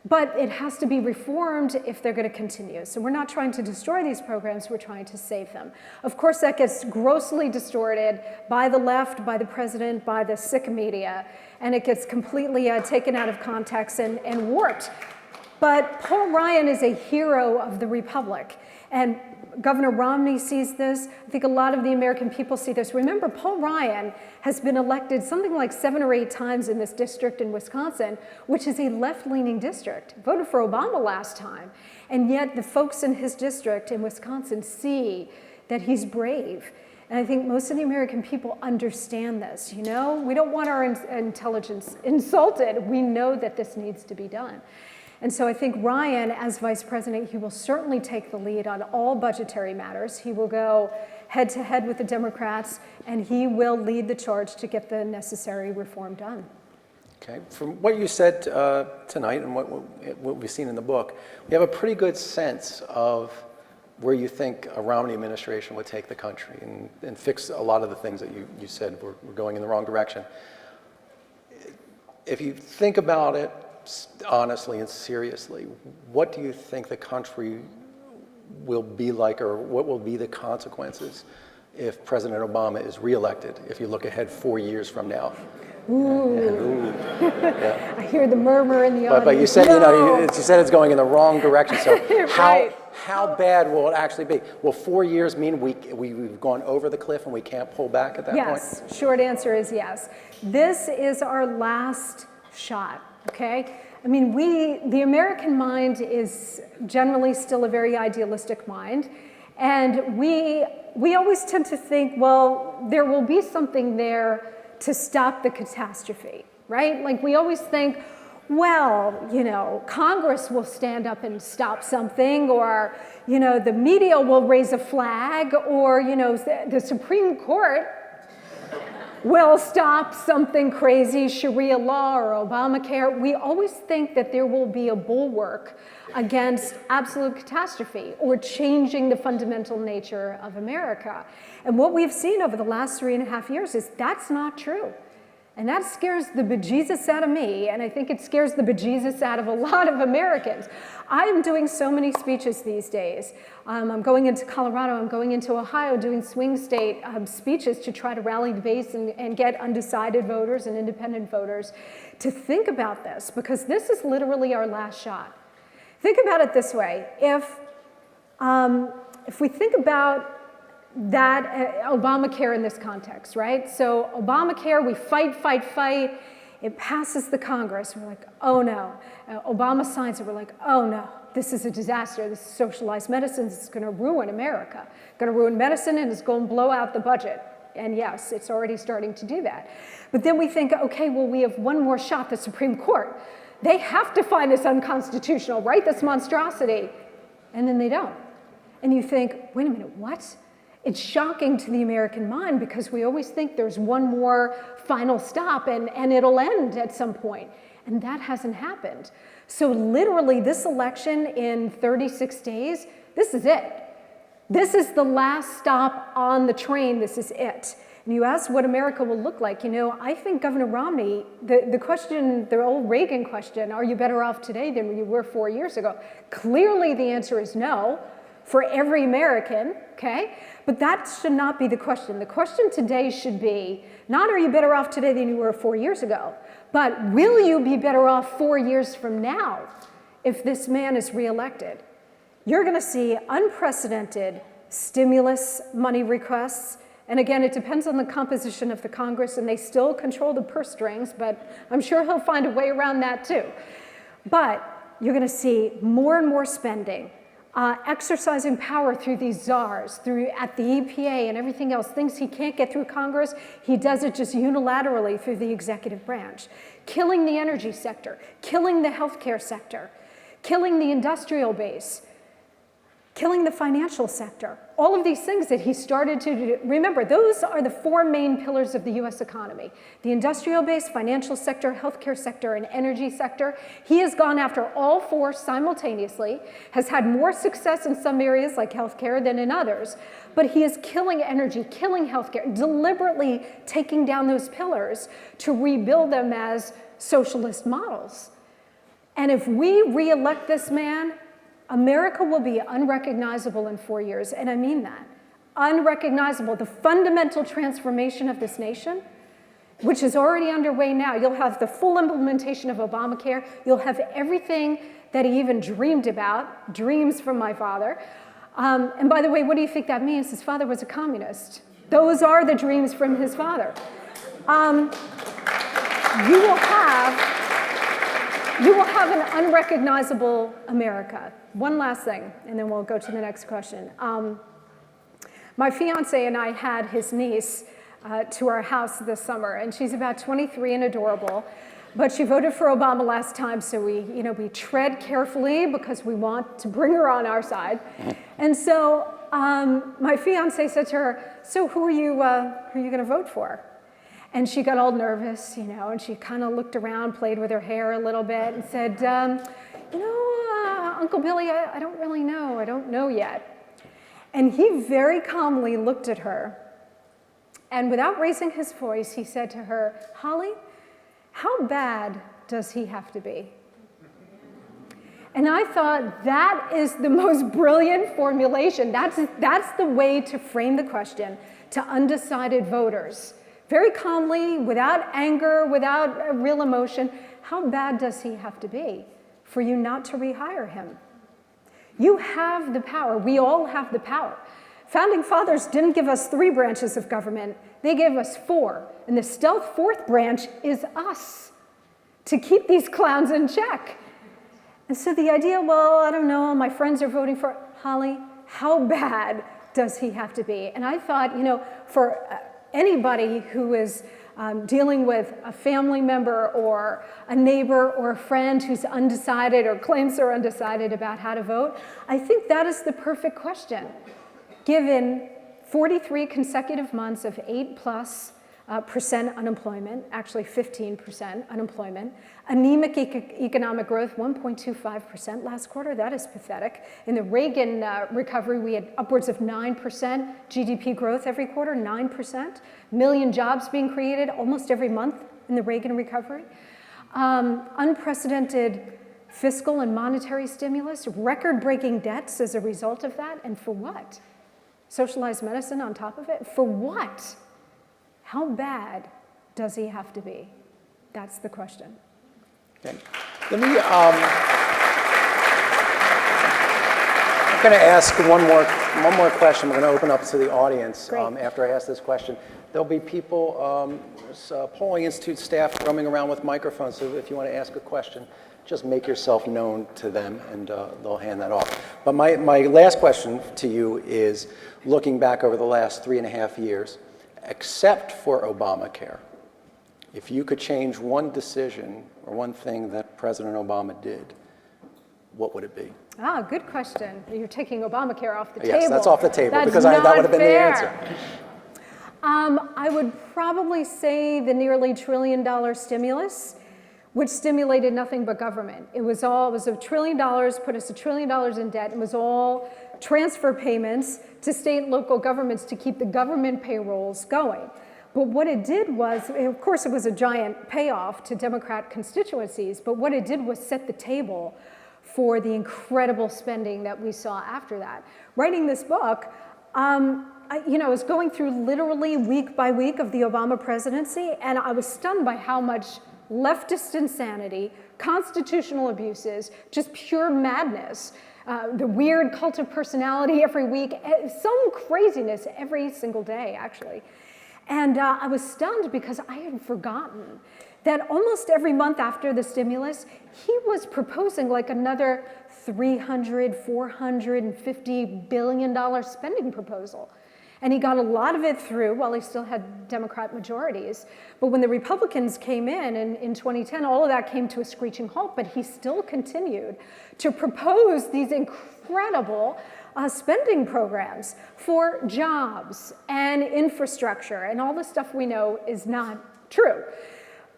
But it has to be reformed if they're going to continue. So we're not trying to destroy these programs, we're trying to save them. Of course, that gets grossly distorted by the left, by the president, by the sick media, and it gets completely taken out of context and warped. But Paul Ryan is a hero of the Republic. And Governor Romney sees this. I think a lot of the American people see this. Remember, Paul Ryan has been elected something like 7 or 8 times in this district in Wisconsin, which is a left-leaning district. Voted for Obama last time. And yet the folks in his district in Wisconsin see that he's brave. And I think most of the American people understand this. We don't want our intelligence insulted. We know that this needs to be done. And so I think Ryan, as vice president, he will certainly take the lead on all budgetary matters. He will go head to head with the Democrats, and he will lead the charge to get the necessary reform done. Okay, from what you said tonight and what we've seen in the book, we have a pretty good sense of where you think a Romney administration would take the country and fix a lot of the things that you said were going in the wrong direction. If you think about it honestly and seriously, what do you think the country will be like, or what will be the consequences if President Obama is reelected, if you look ahead 4 years from now? Ooh. Yeah. I hear the murmur in the audience. But you said, no. you said it's going in the wrong direction. So Right. how bad will it actually be? Will 4 years mean we've gone over the cliff and we can't pull back at that point? Yes, short answer is yes. This is our last shot, okay? I mean, the American mind is generally still a very idealistic mind. And we always tend to think, well, there will be something there to stop the catastrophe, right? Like we always think, well, Congress will stand up and stop something, or, the media will raise a flag, or, the Supreme Court will stop something crazy, Sharia law or Obamacare. We always think that there will be a bulwark against absolute catastrophe or changing the fundamental nature of America. And what we've seen over the last 3.5 years is that's not true. And that scares the bejesus out of me, and I think it scares the bejesus out of a lot of Americans. I am doing so many speeches these days. I'm going into Colorado, I'm going into Ohio, doing swing state speeches to try to rally the base and get undecided voters and independent voters to think about this, because this is literally our last shot. Think about it this way. If we think about that Obamacare in this context, right? So Obamacare, we fight. It passes the Congress. We're like, oh no. Obama signs it. We're like, oh no. This is a disaster. This is socialized medicine. This is going to ruin America. Going to ruin medicine, and it's going to blow out the budget. And yes, it's already starting to do that. But then we think, okay, well, we have one more shot. The Supreme Court. They have to find this unconstitutional, right? This monstrosity. And then they don't. And you think, wait a minute, what? It's shocking to the American mind because we always think there's one more final stop and it'll end at some point. And that hasn't happened. So literally this election in 36 days, this is it. This is the last stop on the train. This is it. And you ask what America will look like. You know, I think Governor Romney, the question, the old Reagan question, are you better off today than you were 4 years ago? Clearly the answer is no for every American, okay? But that should not be the question. The question today should be, not are you better off today than you were 4 years ago, but will you be better off 4 years from now if this man is reelected? You're gonna see unprecedented stimulus money requests. And again, it depends on the composition of the Congress, and they still control the purse strings, but I'm sure he'll find a way around that too. But you're gonna see more and more spending, exercising power through these czars, at the EPA and everything else, things he can't get through Congress, he does it just unilaterally through the executive branch. Killing the energy sector, killing the healthcare sector, killing the industrial base, killing the financial sector. All of these things that he started to do. Remember, those are the four main pillars of the US economy. The industrial base, financial sector, healthcare sector, and energy sector. He has gone after all four simultaneously, has had more success in some areas like healthcare than in others, but he is killing energy, killing healthcare, deliberately taking down those pillars to rebuild them as socialist models. And if we re-elect this man, America will be unrecognizable in 4 years, and I mean that. Unrecognizable. The fundamental transformation of this nation, which is already underway now. You'll have the full implementation of Obamacare. You'll have everything that he even dreamed about, dreams from my father. And by the way, what do you think that means? His father was a communist. Those are the dreams from his father. You will have an unrecognizable America. One last thing, and then we'll go to the next question. My fiance and I had his niece to our house this summer, and she's about 23 and adorable, but she voted for Obama last time, so we tread carefully because we want to bring her on our side. And so my fiance said to her, "So who are you going to vote for?" And she got all nervous, and she kind of looked around, played with her hair a little bit, and said, Uncle Billy, I don't really know. I don't know yet. And he very calmly looked at her, and without raising his voice, he said to her, "Holly, how bad does he have to be?" And I thought, that is the most brilliant formulation. That's the way to frame the question to undecided voters. Very calmly, without anger, without real emotion, how bad does he have to be for you not to rehire him? You have the power. We all have the power. Founding fathers didn't give us 3 branches of government. They gave us 4. And the stealth 4th branch is us, to keep these clowns in check. And so the idea, well, I don't know, my friends are voting for Holly, how bad does he have to be? And I thought, for anybody who is dealing with a family member or a neighbor or a friend who's undecided or claims they're undecided about how to vote, I think that is the perfect question. Given 43 consecutive months of 8+% unemployment, actually 15% unemployment, anemic economic growth, 1.25% last quarter, that is pathetic. In the Reagan recovery, we had upwards of 9% GDP growth every quarter, 9%. Million jobs being created almost every month in the Reagan recovery. Unprecedented fiscal and monetary stimulus, record-breaking debts as a result of that, and for what? Socialized medicine on top of it? For what? How bad does he have to be? That's the question. Okay. Let me, I'm going to ask one more question. We're going to open up to the audience after I ask this question. There'll be people, polling institute staff roaming around with microphones, so if you want to ask a question, just make yourself known to them and they'll hand that off. But my last question to you is, looking back over the last 3.5 years, except for Obamacare, if you could change one decision or one thing that President Obama did, what would it be? Ah, good question. You're taking Obamacare off the table. Yes, that's off the table, That's because not that would have been the fair. answer. I would probably say the nearly $1 trillion stimulus, which stimulated nothing but government. It was $1 trillion, put us $1 trillion in debt. It was all transfer payments to state and local governments to keep the government payrolls going. But what it did was, of course, it was a giant payoff to Democrat constituencies, but what it did was set the table for the incredible spending that we saw after that. Writing this book, I was going through literally week by week of the Obama presidency, and I was stunned by how much leftist insanity, constitutional abuses, just pure madness, the weird cult of personality every week, some craziness every single day, actually. And I was stunned because I had forgotten that almost every month after the stimulus, he was proposing like another $450 billion spending proposal. And he got a lot of it through while he still had Democrat majorities. But when the Republicans came in 2010, all of that came to a screeching halt, but he still continued to propose these incredible spending programs for jobs and infrastructure and all the stuff we know is not true.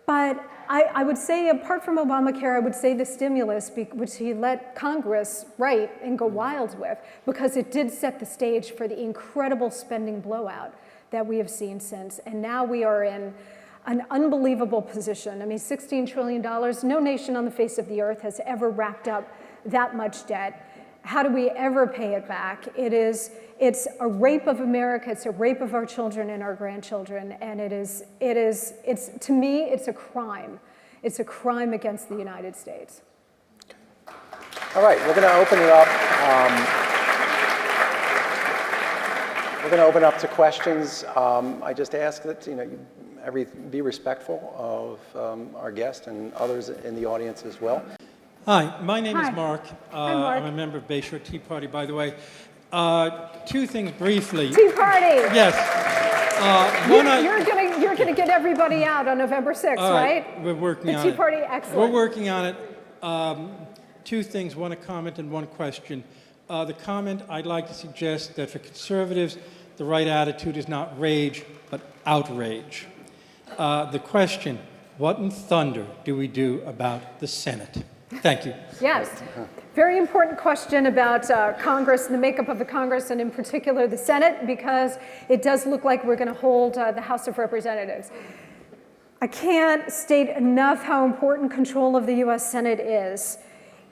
But I would say, apart from Obamacare, I would say the stimulus, which he let Congress write and go wild with, because it did set the stage for the incredible spending blowout that we have seen since. And now we are in an unbelievable position. I mean, $16 trillion, no nation on the face of the earth has ever racked up that much debt. How do we ever pay it back? It's a rape of America. It's a rape of our children and our grandchildren. And to me, it's a crime. It's a crime against the United States. All right, we're going to open it up. We're going to open up to questions. I just ask that you be respectful of our guest and others in the audience as well. Hi, my name Hi. is Mark. Hi, Mark. I'm a member of Bayshore Tea Party, by the way. Two things briefly. Tea Party! Yes. You're gonna get everybody out on November 6th, All right? We're working on The it. Tea Party, excellent. We're working on it. Two things, one a comment and one question. The comment, I'd like to suggest that for conservatives, the right attitude is not rage, but outrage. The question, what in thunder do we do about the Senate? Thank you. Yes, very important question about Congress and the makeup of the Congress, and in particular the Senate, because it does look like we're going to hold the House of Representatives. I can't state enough how important control of the U.S. Senate is.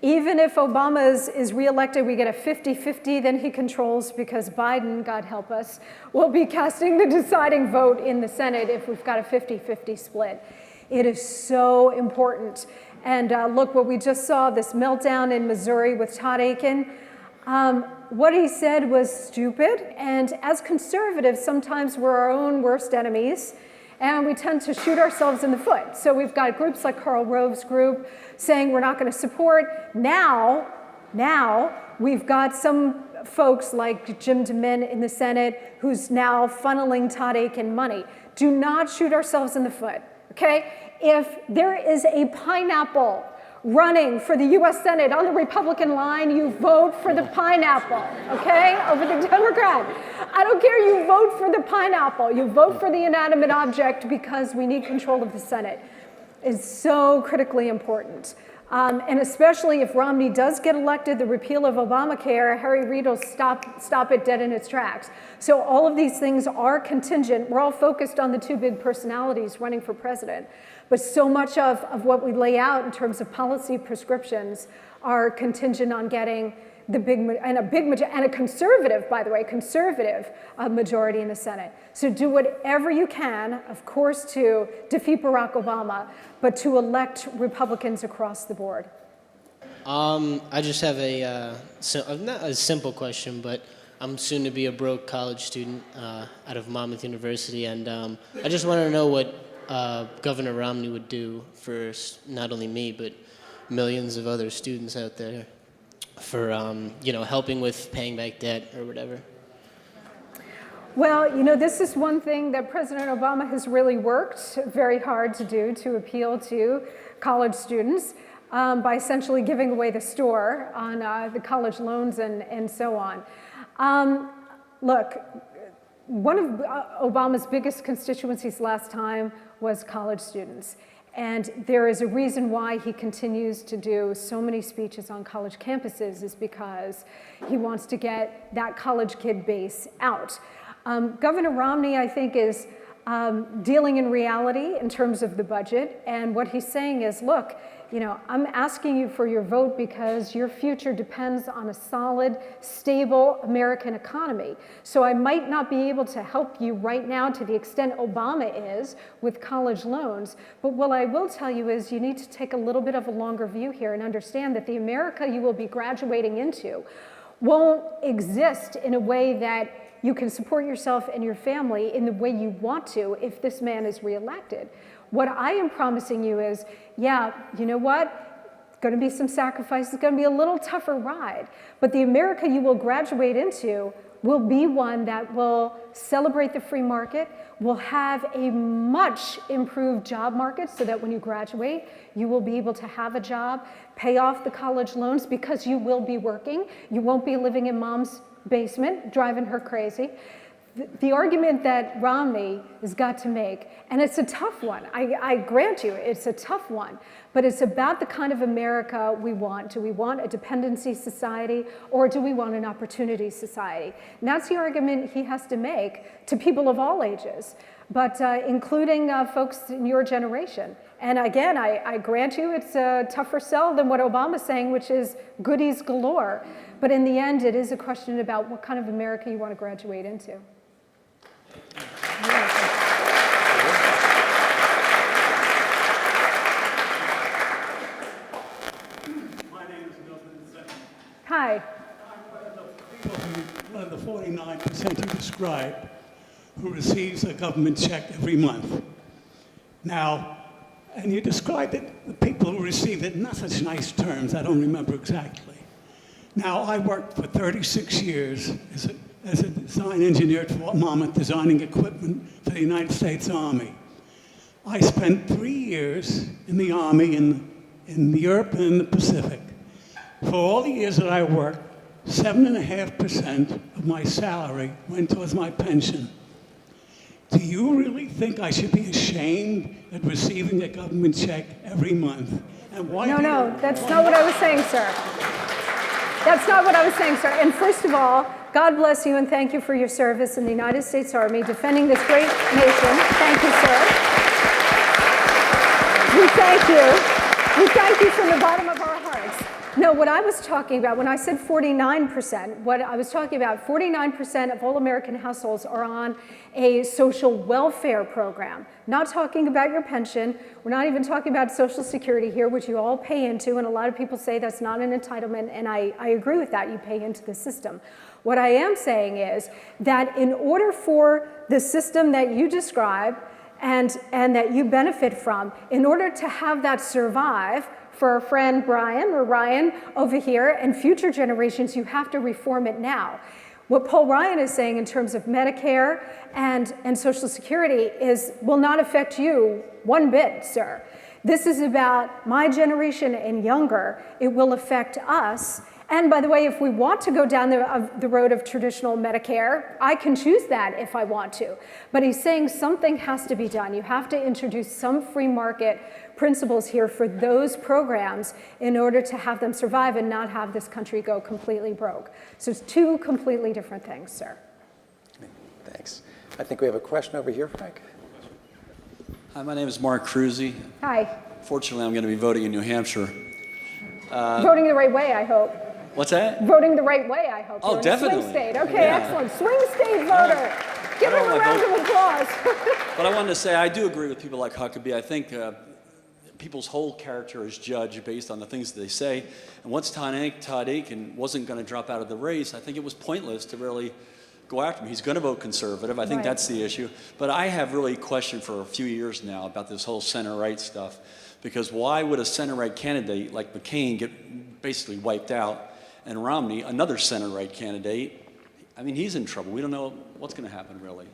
Even if Obama is reelected, we get a 50-50, then he controls, because Biden, God help us, will be casting the deciding vote in the Senate if we've got a 50-50 split. It is so important. And look, what we just saw, this meltdown in Missouri with Todd Akin, what he said was stupid. And as conservatives, sometimes we're our own worst enemies, and we tend to shoot ourselves in the foot. So we've got groups like Karl Rove's group saying we're not going to support. Now we've got some folks like Jim DeMint in the Senate who's now funneling Todd Akin money. Do not shoot ourselves in the foot, okay? If there is a pineapple running for the U.S. Senate on the Republican line, you vote for the pineapple, okay, over the Democrat. I don't care, you vote for the pineapple. You vote for the inanimate object because we need control of the Senate. It's so critically important. And especially if Romney does get elected, the repeal of Obamacare, Harry Reid will stop it dead in its tracks. So all of these things are contingent. We're all focused on the two big personalities running for president. But so much of what we lay out in terms of policy prescriptions are contingent on getting the and a conservative, by the way, conservative majority in the Senate. So do whatever you can, of course, to defeat Barack Obama, but to elect Republicans across the board. I just have not a simple question, but I'm soon to be a broke college student out of Monmouth University, and I just want to know what Governor Romney would do for not only me, but millions of other students out there for, helping with paying back debt or whatever. Well, this is one thing that President Obama has really worked very hard to do, to appeal to college students. by essentially giving away the store on the college loans and so on. Look, one of Obama's biggest constituencies last time was college students. And there is a reason why he continues to do so many speeches on college campuses is because he wants to get that college kid base out. Governor Romney, I think, is dealing in reality in terms of the budget. And what he's saying is, look, you know, I'm asking you for your vote because your future depends on a solid, stable American economy. So I might not be able to help you right now to the extent Obama is with college loans. But what I will tell you is you need to take a little bit of a longer view here and understand that the America you will be graduating into won't exist in a way that you can support yourself and your family in the way you want to if this man is reelected. What I am promising you is, yeah, you know what? It's going to be some sacrifices. It's going to be a little tougher ride. But the America you will graduate into will be one that will celebrate the free market, will have a much improved job market so that when you graduate, you will be able to have a job, pay off the college loans because you will be working. You won't be living in mom's basement, driving her crazy. The argument that Romney has got to make, and it's a tough one, I grant you, it's a tough one, but it's about the kind of America we want. Do we want a dependency society, or do we want an opportunity society? And that's the argument he has to make to people of all ages, but including folks in your generation. And again, I grant you it's a tougher sell than what Obama's saying, which is goodies galore. But in the end, it is a question about what kind of America you want to graduate into. My name is Milton Zimmer. Hi. One of the 49% you described who receives a government check every month. Now, and you described it, the people who receive it, in not such nice terms, I don't remember exactly. Now, I worked for 36 years as a design engineer at Fort Monmouth, designing equipment for the United States Army. I spent 3 years in the Army in Europe and in the Pacific. For all the years that I worked, 7.5% of my salary went towards my pension. Do you really think I should be ashamed at receiving a government check every month? And why? No, that's not what I was saying, sir. That's not what I was saying, sir. And first of all, God bless you and thank you for your service in the United States Army, defending this great nation. Thank you, sir. We thank you. We thank you from the bottom of our hearts. No, what I was talking about, when I said 49%, what I was talking about, 49% of all American households are on a social welfare program. Not talking about your pension. We're not even talking about Social Security here, which you all pay into, and a lot of people say that's not an entitlement, and I agree with that. You pay into the system. What I am saying is that in order for the system that you describe and that you benefit from, in order to have that survive, for our friend Brian or Ryan over here and future generations, you have to reform it now. What Paul Ryan is saying in terms of Medicare and Social Security will not affect you one bit, sir. This is about my generation and younger. It will affect us. And by the way, if we want to go down the road of traditional Medicare, I can choose that if I want to. But he's saying something has to be done. You have to introduce some free market principles here for those programs in order to have them survive and not have this country go completely broke. So it's two completely different things, sir. Thanks. I think we have a question over here, Frank. Hi, my name is Mark Cruzy. Hi. Fortunately, I'm going to be voting in New Hampshire. Voting the right way, I hope. What's that? Voting the right way, I hope. Oh, You're definitely. In a swing state. Okay, Yeah. excellent. Swing state voter. Give him a round of applause. But I wanted to say I do agree with people like Huckabee. I think people's whole character is judged based on the things that they say. And once Todd Akin wasn't going to drop out of the race, I think it was pointless to really go after him. He's going to vote conservative. I think Right. that's the issue. But I have really questioned for a few years now about this whole center-right stuff. Because why would a center-right candidate like McCain get basically wiped out, and Romney, another center-right candidate, I mean, he's in trouble. We don't know what's going to happen, really.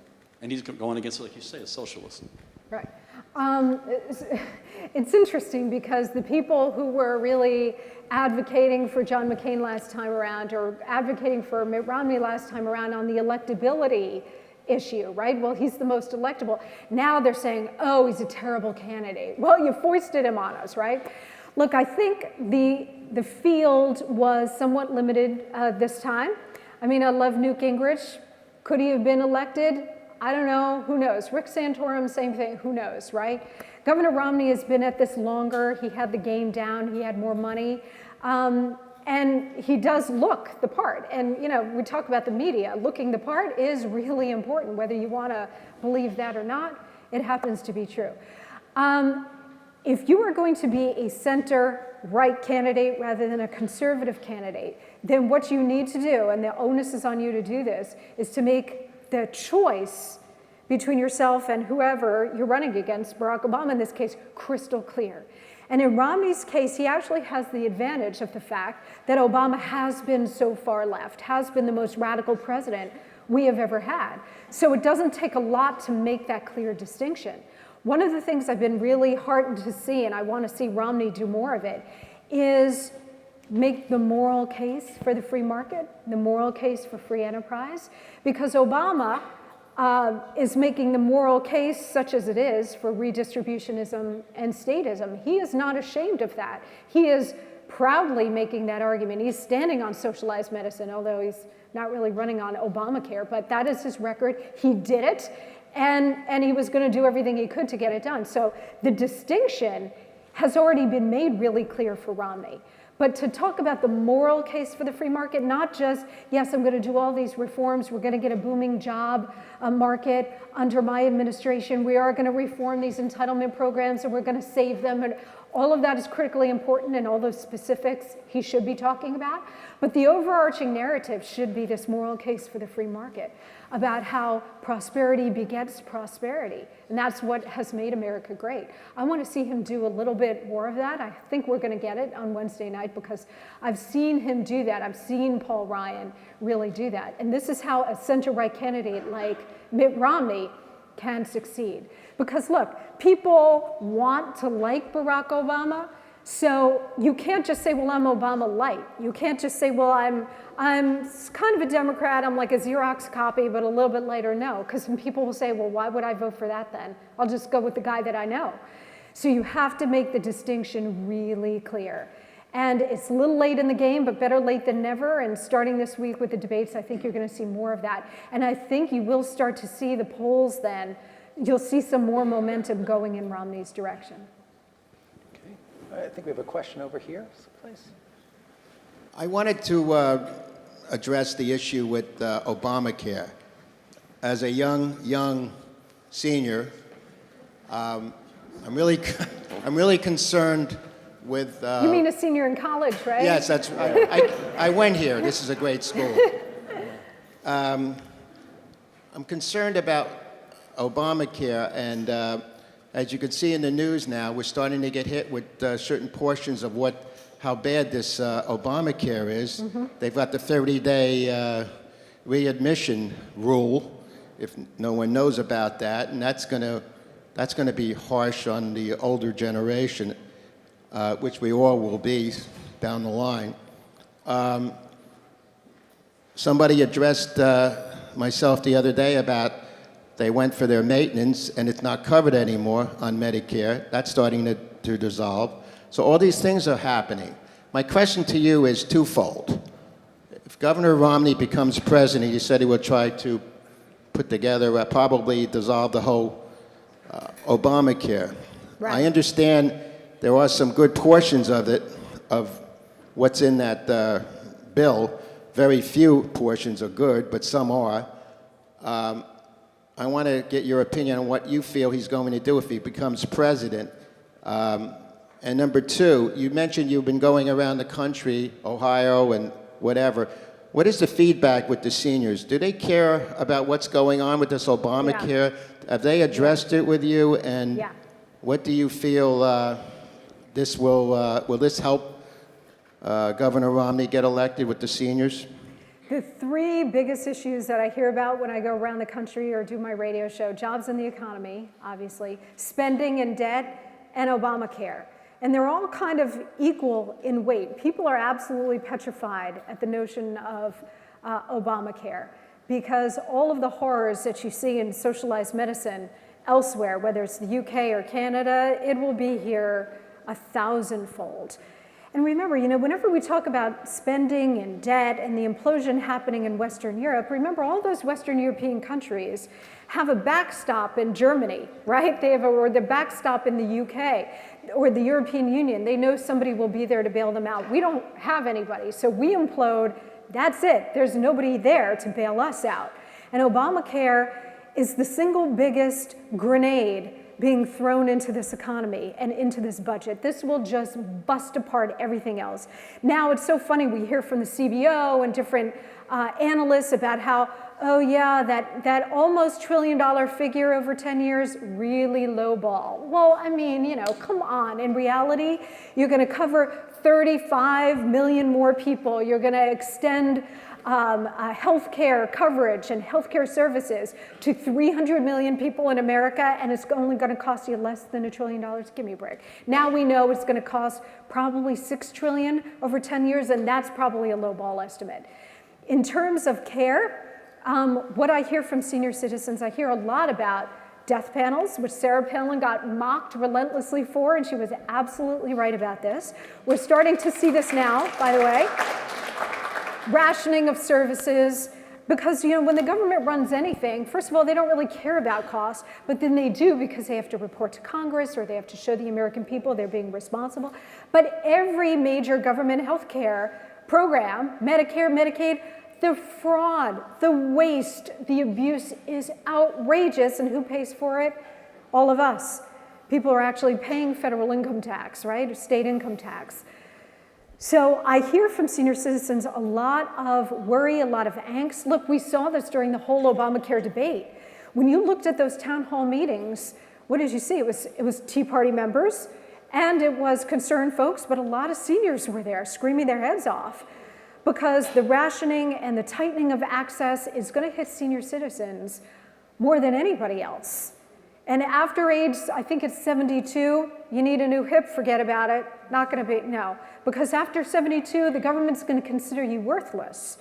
And he's going against, like you say, a socialist. Right. It's interesting because the people who were really advocating for John McCain last time around, or advocating for Mitt Romney last time around on the electability issue, right? Well, he's the most electable. Now they're saying, oh, he's a terrible candidate. Well, you foisted him on us, right? Look, I think the field was somewhat limited this time. I mean, I love Newt Gingrich. Could he have been elected? I don't know, who knows? Rick Santorum, same thing, who knows, right? Governor Romney has been at this longer. He had the game down, he had more money. And he does look the part. And, you know, we talk about the media. Looking the part is really important, whether you want to believe that or not. It happens to be true. If you are going to be a center-right candidate rather than a conservative candidate, then what you need to do, and the onus is on you to do this, is to make the choice between yourself and whoever you're running against, Barack Obama in this case, crystal clear. And in Romney's case, he actually has the advantage of the fact that Obama has been so far left, has been the most radical president we have ever had. So it doesn't take a lot to make that clear distinction. One of the things I've been really heartened to see, and I want to see Romney do more of it, is make the moral case for the free market, the moral case for free enterprise, because Obama is making the moral case, such as it is, for redistributionism and statism. He is not ashamed of that. He is proudly making that argument. He's standing on socialized medicine, although he's not really running on Obamacare, but that is his record. He did it, and he was going to do everything he could to get it done. So the distinction has already been made really clear for Romney. But to talk about the moral case for the free market, not just, yes, I'm going to do all these reforms, we're going to get a booming job market under my administration, we are going to reform these entitlement programs and we're going to save them, and all of that is critically important, and all those specifics he should be talking about. But the overarching narrative should be this moral case for the free market, about how prosperity begets prosperity. And that's what has made America great. I want to see him do a little bit more of that. I think we're going to get it on Wednesday night because I've seen him do that. I've seen Paul Ryan really do that. And this is how a center-right candidate like Mitt Romney can succeed. Because look, people want to like Barack Obama, so you can't just say, well, I'm Obama light. You can't just say, well, I'm kind of a Democrat, I'm like a Xerox copy, but a little bit lighter. No, because people will say, well, why would I vote for that then? I'll just go with the guy that I know. So you have to make the distinction really clear. And it's a little late in the game, but better late than never. And starting this week with the debates, I think you're going to see more of that. And I think you will start to see the polls then. You'll see some more momentum going in Romney's direction. Okay. I think we have a question over here, someplace. I wanted to address the issue with Obamacare. As a young senior, I'm really concerned with. You mean a senior in college, right? Yes, that's. I went here. This is a great school. I'm concerned about Obamacare, and as you can see in the news now, we're starting to get hit with certain portions of how bad this Obamacare is. Mm-hmm. They've got the 30-day readmission rule, if no one knows about that, and that's going to be harsh on the older generation, which we all will be down the line. Somebody addressed myself the other day about they went for their maintenance and it's not covered anymore on Medicare. That's starting to dissolve. So all these things are happening. My question to you is twofold. If Governor Romney becomes president, he said he would try to put together, probably dissolve the whole Obamacare. Right. I understand there are some good portions of it, of what's in that bill. Very few portions are good, but some are. I want to get your opinion on what you feel he's going to do if he becomes president. And number two, you mentioned you've been going around the country, Ohio and whatever. What is the feedback with the seniors? Do they care about what's going on with this Obamacare? Yeah. Have they addressed it with you? And what do you feel this will this help Governor Romney get elected with the seniors? The three biggest issues that I hear about when I go around the country or do my radio show: jobs and the economy, obviously, spending and debt, and Obamacare. And they're all kind of equal in weight. People are absolutely petrified at the notion of Obamacare, because all of the horrors that you see in socialized medicine elsewhere, whether it's the UK or Canada, it will be here 1,000-fold. And remember, whenever we talk about spending and debt and the implosion happening in Western Europe, remember all those Western European countries have a backstop in Germany, right? They have or the backstop in the UK or the European Union. They know somebody will be there to bail them out. We don't have anybody, so we implode. That's it. There's nobody there to bail us out. And Obamacare is the single biggest grenade being thrown into this economy and into this budget. This will just bust apart everything else. Now, it's so funny, we hear from the CBO and different analysts about how, oh yeah, that almost $1 trillion figure over 10 years, really low ball. Well, I mean, come on. In reality, you're gonna cover 35 million more people. You're gonna extend healthcare coverage and healthcare services to 300 million people in America, and it's only going to cost you less than $1 trillion. Give me a break. Now we know it's going to cost probably $6 trillion over 10 years, and that's probably a low ball estimate. In terms of care, what I hear from senior citizens, I hear a lot about death panels, which Sarah Palin got mocked relentlessly for, and she was absolutely right about this. We're starting to see this now, by the way. Rationing of services, because when the government runs anything, first of all, they don't really care about costs, but then they do because they have to report to Congress or they have to show the American people they're being responsible. But every major government healthcare program, Medicare, Medicaid, the fraud, the waste, the abuse is outrageous, and who pays for it? All of us. People are actually paying federal income tax, right? State income tax. So I hear from senior citizens a lot of worry, a lot of angst. Look, we saw this during the whole Obamacare debate. When you looked at those town hall meetings, what did you see? It was Tea Party members, and it was concerned folks, but a lot of seniors were there screaming their heads off, because the rationing and the tightening of access is going to hit senior citizens more than anybody else. And after age, I think it's 72, you need a new hip, forget about it. Not going to be, no. Because after 72, the government's going to consider you worthless.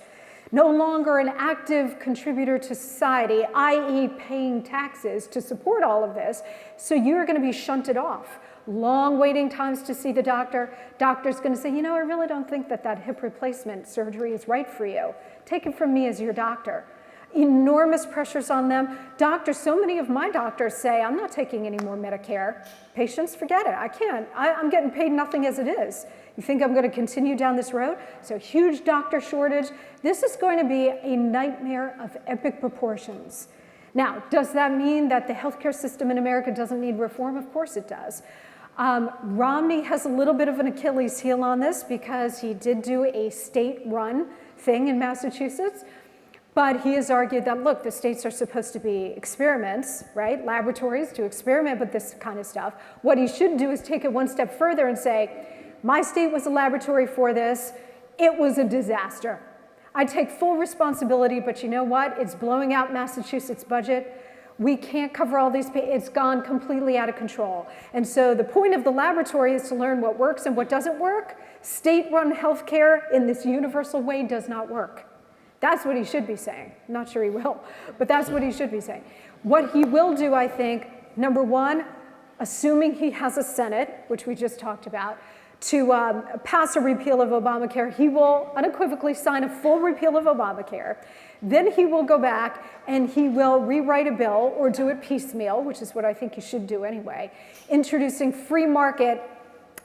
No longer an active contributor to society, i.e. paying taxes to support all of this. So you're going to be shunted off. Long waiting times to see the doctor. Doctor's going to say, I really don't think that hip replacement surgery is right for you. Take it from me as your doctor. Enormous pressures on them. Doctors, so many of my doctors say, I'm not taking any more Medicare. Patients, forget it, I can't. I'm getting paid nothing as it is. You think I'm going to continue down this road? So huge doctor shortage. This is going to be a nightmare of epic proportions. Now, does that mean that the healthcare system in America doesn't need reform? Of course it does. Romney has a little bit of an Achilles heel on this because he did do a state-run thing in Massachusetts. But he has argued that, look, the states are supposed to be experiments, right? Laboratories to experiment with this kind of stuff. What he should do is take it one step further and say, my state was a laboratory for this. It was a disaster. I take full responsibility, but you know what? It's blowing out Massachusetts' budget. We can't cover all these, it's gone completely out of control. And so the point of the laboratory is to learn what works and what doesn't work. State-run healthcare in this universal way does not work. That's what he should be saying. I'm not sure he will, but that's what he should be saying. What he will do, I think, number one, assuming he has a Senate, which we just talked about, to pass a repeal of Obamacare, he will unequivocally sign a full repeal of Obamacare. Then he will go back and he will rewrite a bill or do it piecemeal, which is what I think he should do anyway, introducing free market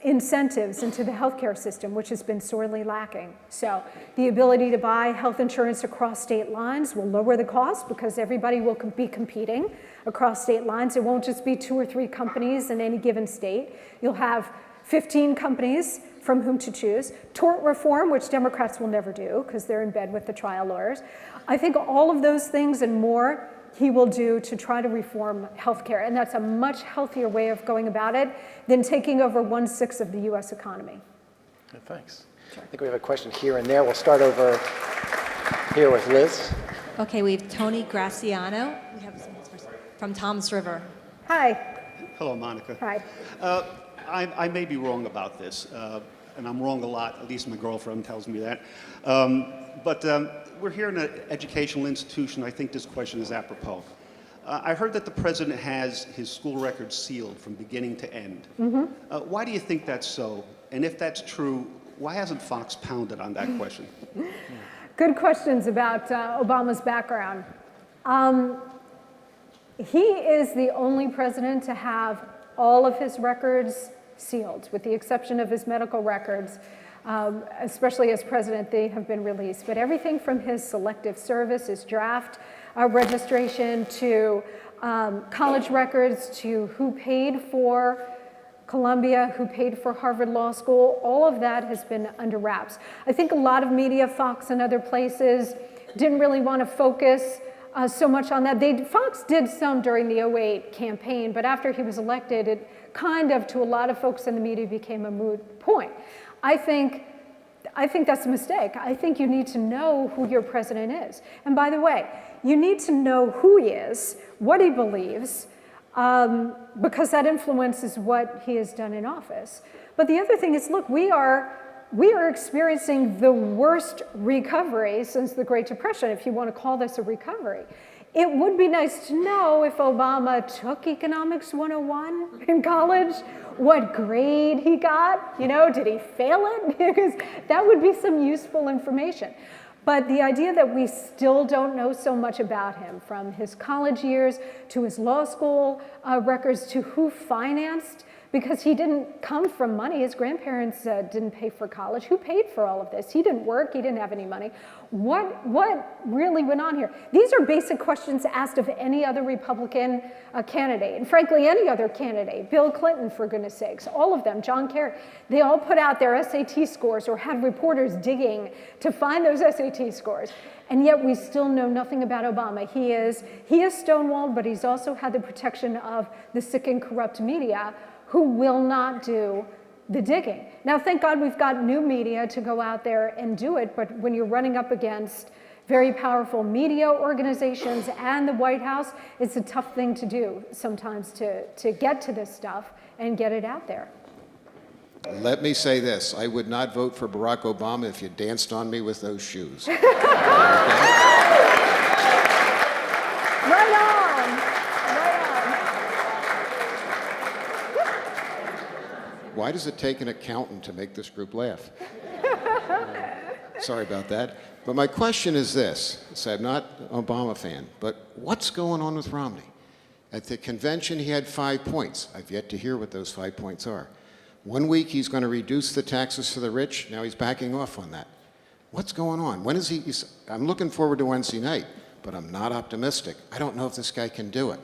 incentives into the healthcare system, which has been sorely lacking. So the ability to buy health insurance across state lines will lower the cost because everybody will be competing across state lines. It won't just be 2 or 3 companies in any given state. You'll have 15 companies from whom to choose. Tort reform, which Democrats will never do because they're in bed with the trial lawyers. I think all of those things and more he will do to try to reform healthcare. And that's a much healthier way of going about it than taking over 1/6 of the US economy. Thanks. Sure. I think we have a question here and there. We'll start over Here with Liz. Okay, we have Tony Graciano. We have someone first. From Tom's River. Hi. Hello, Monica. Hi. I may be wrong about this, and I'm wrong a lot, at least my girlfriend tells me that. But we're here in an educational institution. I think this question is apropos. I heard that the president has his school records sealed from beginning to end. Why do you think that's so? And if that's true, why hasn't Fox pounded on that question? Good questions about Obama's background. He is the only president to have all of his records sealed, with the exception of his medical records. Especially as president, they have been released. But everything from his selective service, his draft registration, to college records, to who paid for Columbia, who paid for Harvard Law School, all of that has been under wraps. I think a lot of media, Fox and other places, didn't really want to focus so much on that. Fox did some during the '08 campaign, but after he was elected, it kind of, to a lot of folks in the media, became a moot point. I think that's a mistake. I think you need to know who your president is. And by the way, you need to know who he is, what he believes, because that influences what he has done in office. But the other thing is, look, we are experiencing the worst recovery since the Great Depression, if you want to call this a recovery. It would be nice to know if Obama took Economics 101 in college, what grade he got, did he fail it? Because that would be some useful information. But the idea that we still don't know so much about him, from his college years to his law school records to who financed, because he didn't come from money. His grandparents didn't pay for college. Who paid for all of this? He didn't work. He didn't have any money. What really went on here? These are basic questions asked of any other Republican candidate, and frankly, any other candidate. Bill Clinton, for goodness sakes, all of them, John Kerry, they all put out their SAT scores or had reporters digging to find those SAT scores. And yet we still know nothing about Obama. He is stonewalled, but he's also had the protection of the sick and corrupt media, who will not do the digging. Now, thank God we've got new media to go out there and do it, but when you're running up against very powerful media organizations and the White House, it's a tough thing to do sometimes to get to this stuff and get it out there. Let me say this. I would not vote for Barack Obama if you danced on me with those shoes. Right on. Why does it take an accountant to make this group laugh? Sorry about that. But my question is this. So I'm not an Obama fan, but what's going on with Romney? At the convention, he had 5 points. I've yet to hear what those 5 points are. 1 week, he's going to reduce the taxes for the rich. Now he's backing off on that. What's going on? When is he? I'm looking forward to Wednesday night, but I'm not optimistic. I don't know if this guy can do it.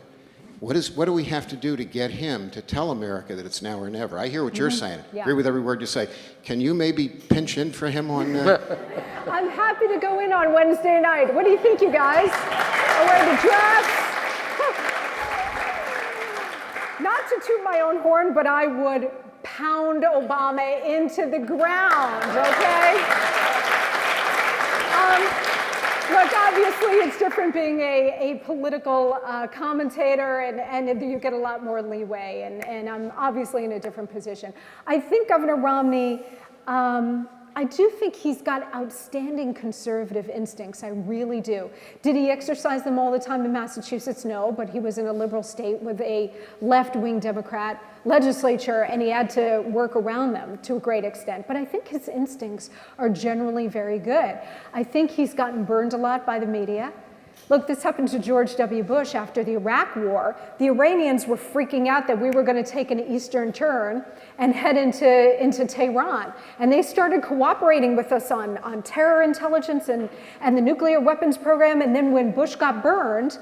What do we have to do to get him to tell America that it's now or never? I hear what you're saying. Yeah. Agree with every word you say. Can you maybe pinch in for him on... I'm happy to go in on Wednesday night. What do you think, you guys? I'll wear the dress. Not to toot my own horn, but I would pound Obama into the ground, okay? Look, obviously it's different being a political commentator, and you get a lot more leeway, and I'm obviously in a different position. I think Governor Romney, I do think he's got outstanding conservative instincts, I really do. Did he exercise them all the time in Massachusetts? No, but he was in a liberal state with a left-wing Democrat legislature, and he had to work around them to a great extent. But I think his instincts are generally very good. I think he's gotten burned a lot by the media. Look, this happened to George W. Bush after the Iraq War. The Iranians were freaking out that we were going to take an eastern turn and head into Tehran. And they started cooperating with us on terror intelligence and the nuclear weapons program. And then when Bush got burned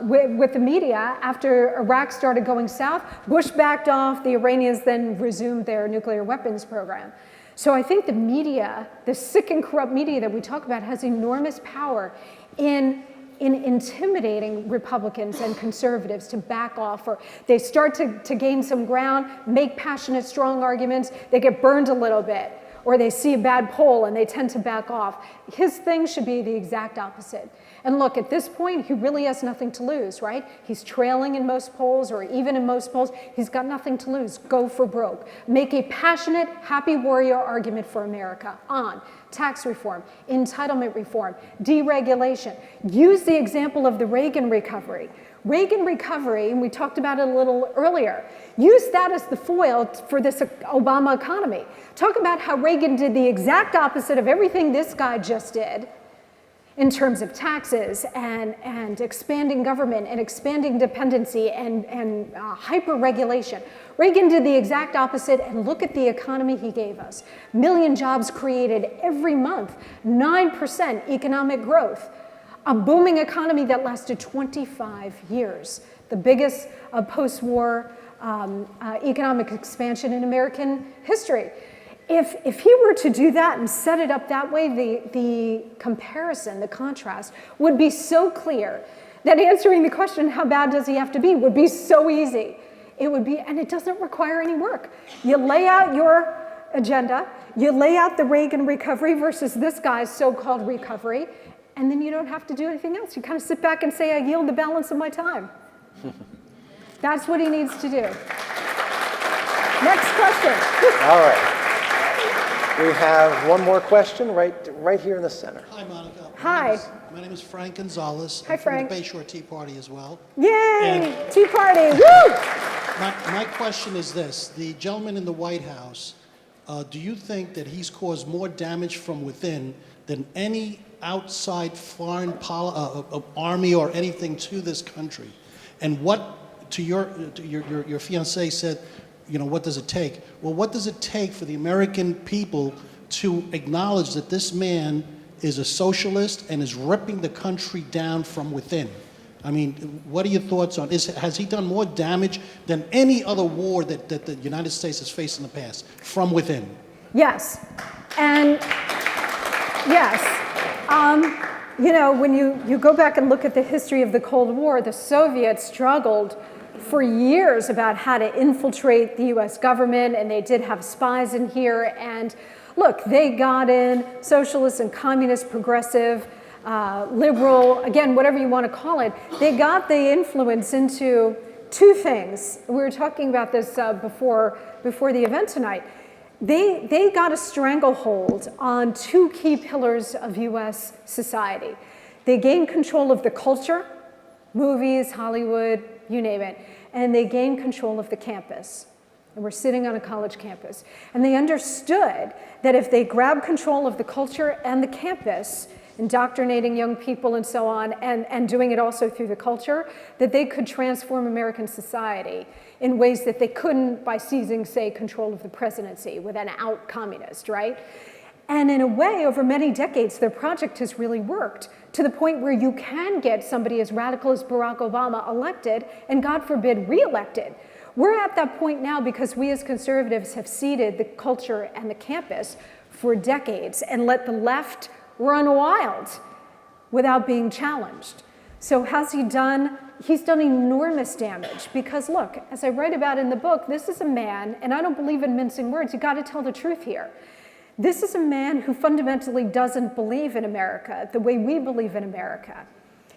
with the media, after Iraq started going south, Bush backed off. The Iranians then resumed their nuclear weapons program. So I think the media, the sick and corrupt media that we talk about, has enormous power in intimidating Republicans and conservatives to back off, or they start to gain some ground, make passionate, strong arguments, they get burned a little bit. or they see a bad poll and they tend to back off. His thing should be the exact opposite. And look, at this point, he really has nothing to lose, right? He's trailing in most polls, or even in most polls. He's got nothing to lose. Go for broke. Make a passionate, happy warrior argument for America on tax reform, entitlement reform, deregulation. Use the example of the Reagan recovery. Reagan recovery, and we talked about it a little earlier, use that as the foil for this Obama economy. Talk about how Reagan did the exact opposite of everything this guy just did in terms of taxes and expanding government and expanding dependency and hyper-regulation. Reagan did the exact opposite, and look at the economy he gave us. 1 million jobs created every month, 9% economic growth, a booming economy that lasted 25 years, the biggest post-war economic expansion in American history. If he were to do that and set it up that way, the comparison, the contrast would be so clear that answering the question, how bad does he have to be, would be so easy. It would be, and it doesn't require any work. You lay out your agenda, you lay out the Reagan recovery versus this guy's so-called recovery, and then you don't have to do anything else. You kind of sit back and say, I yield the balance of my time. That's what he needs to do. Next question. All right. We have one more question right here in the center. Hi, Monica. Hi. My name is Frank Gonzalez. Hi, Frank. I'm from the Bayshore Tea Party as well. Yay! Tea Party! Woo! My question is this. The gentleman in the White House, do you think that he's caused more damage from within than any outside foreign army or anything to this country? And what, to your fiancé said, you know, what does it take? Well, what does it take for the American people to acknowledge that this man is a socialist and is ripping the country down from within? I mean, what are your thoughts on, has he done more damage than any other war that the United States has faced in the past, from within? Yes, and yes. You know, when you go back and look at the history of the Cold War, the Soviets struggled for years about how to infiltrate the US government, and they did have spies in here, and look, they got in, socialist and communist, progressive, liberal, again, whatever you want to call it, they got the influence into two things. We were talking about this before the event tonight. They got a stranglehold on two key pillars of US society. They gained control of the culture, movies, Hollywood, you name it, and they gained control of the campus. And we're sitting on a college campus. And they understood that if they grabbed control of the culture and the campus, indoctrinating young people and so on, and doing it also through the culture, that they could transform American society in ways that they couldn't by seizing, say, control of the presidency with an out communist, right? And in a way, over many decades, their project has really worked to the point where you can get somebody as radical as Barack Obama elected and, God forbid, reelected. We're at that point now because we as conservatives have ceded the culture and the campus for decades and let the left run wild without being challenged. So has he done? He's done enormous damage because, look, as I write about in the book, this is a man, and I don't believe in mincing words, you got to tell the truth here. This is a man who fundamentally doesn't believe in America the way we believe in America.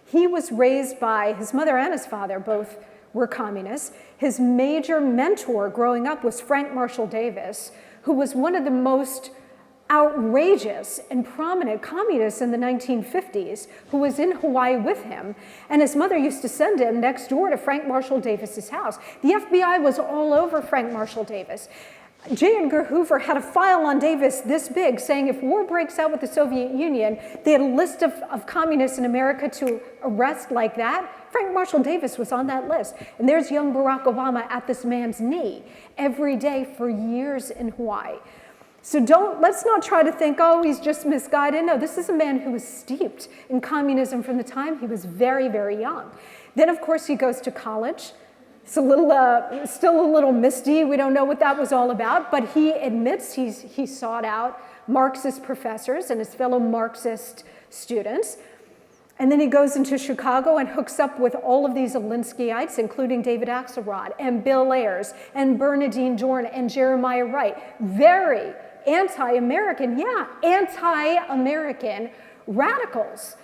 He was raised by his mother and his father, both were communists. His major mentor growing up was Frank Marshall Davis, who was one of the most outrageous and prominent communists in the 1950s, who was in Hawaii with him. And his mother used to send him next door to Frank Marshall Davis's house. The FBI was all over Frank Marshall Davis. J. Edgar Hoover had a file on Davis this big saying if war breaks out with the Soviet Union, they had a list of communists in America to arrest like that. Frank Marshall Davis was on that list. And there's young Barack Obama at this man's knee every day for years in Hawaii. So let's not try to think, oh, he's just misguided. No, this is a man who was steeped in communism from the time he was very, very young. Then, of course, he goes to college. It's a little, still a little misty. We don't know what that was all about, but he admits he sought out Marxist professors and his fellow Marxist students. And then he goes into Chicago and hooks up with all of these Alinskyeites, including David Axelrod and Bill Ayers and Bernardine Dohrn and Jeremiah Wright. Very, anti-American, yeah, anti-American radicals.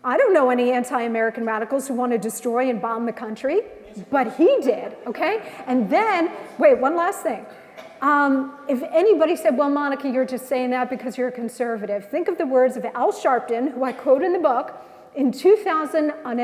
I don't know any anti-American radicals who want to destroy and bomb the country, but he did, okay? And then, wait, one last thing. If anybody said, well, Monica, you're just saying that because you're a conservative, think of the words of Al Sharpton, who I quote in the book, in 2010 on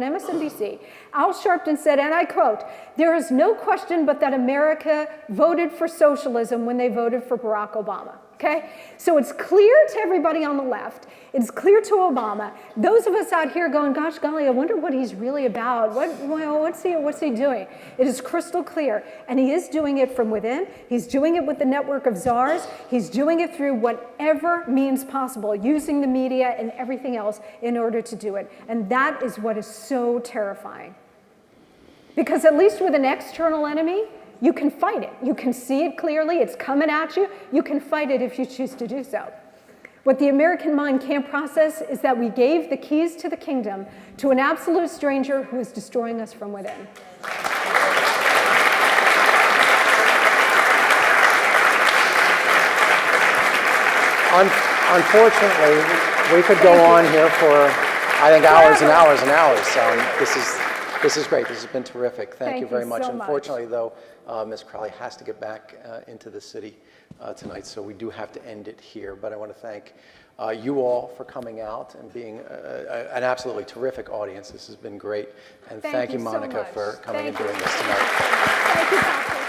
MSNBC. Al Sharpton said, and I quote, "There is no question but that America voted for socialism when they voted for Barack Obama." Okay? So it's clear to everybody on the left, it's clear to Obama, those of us out here going, gosh golly, I wonder what he's really about. What's he doing? It is crystal clear. And he is doing it from within. He's doing it with the network of czars. He's doing it through whatever means possible, using the media and everything else in order to do it. And that is what is so terrifying. Because at least with an external enemy, you can fight it. You can see it clearly. It's coming at you. You can fight it if you choose to do so. What the American mind can't process is that we gave the keys to the kingdom to an absolute stranger who is destroying us from within. Unfortunately, we could go on here for, I think, hours and hours and hours. This is great. This has been terrific. Thank you very much. So much. Unfortunately, though, Ms. Crowley has to get back into the city tonight, so we do have to end it here. But I want to thank you all for coming out and being an absolutely terrific audience. This has been great. And thank you, Monica, so for coming and Thank doing you. this tonight. Thank you, Patrick.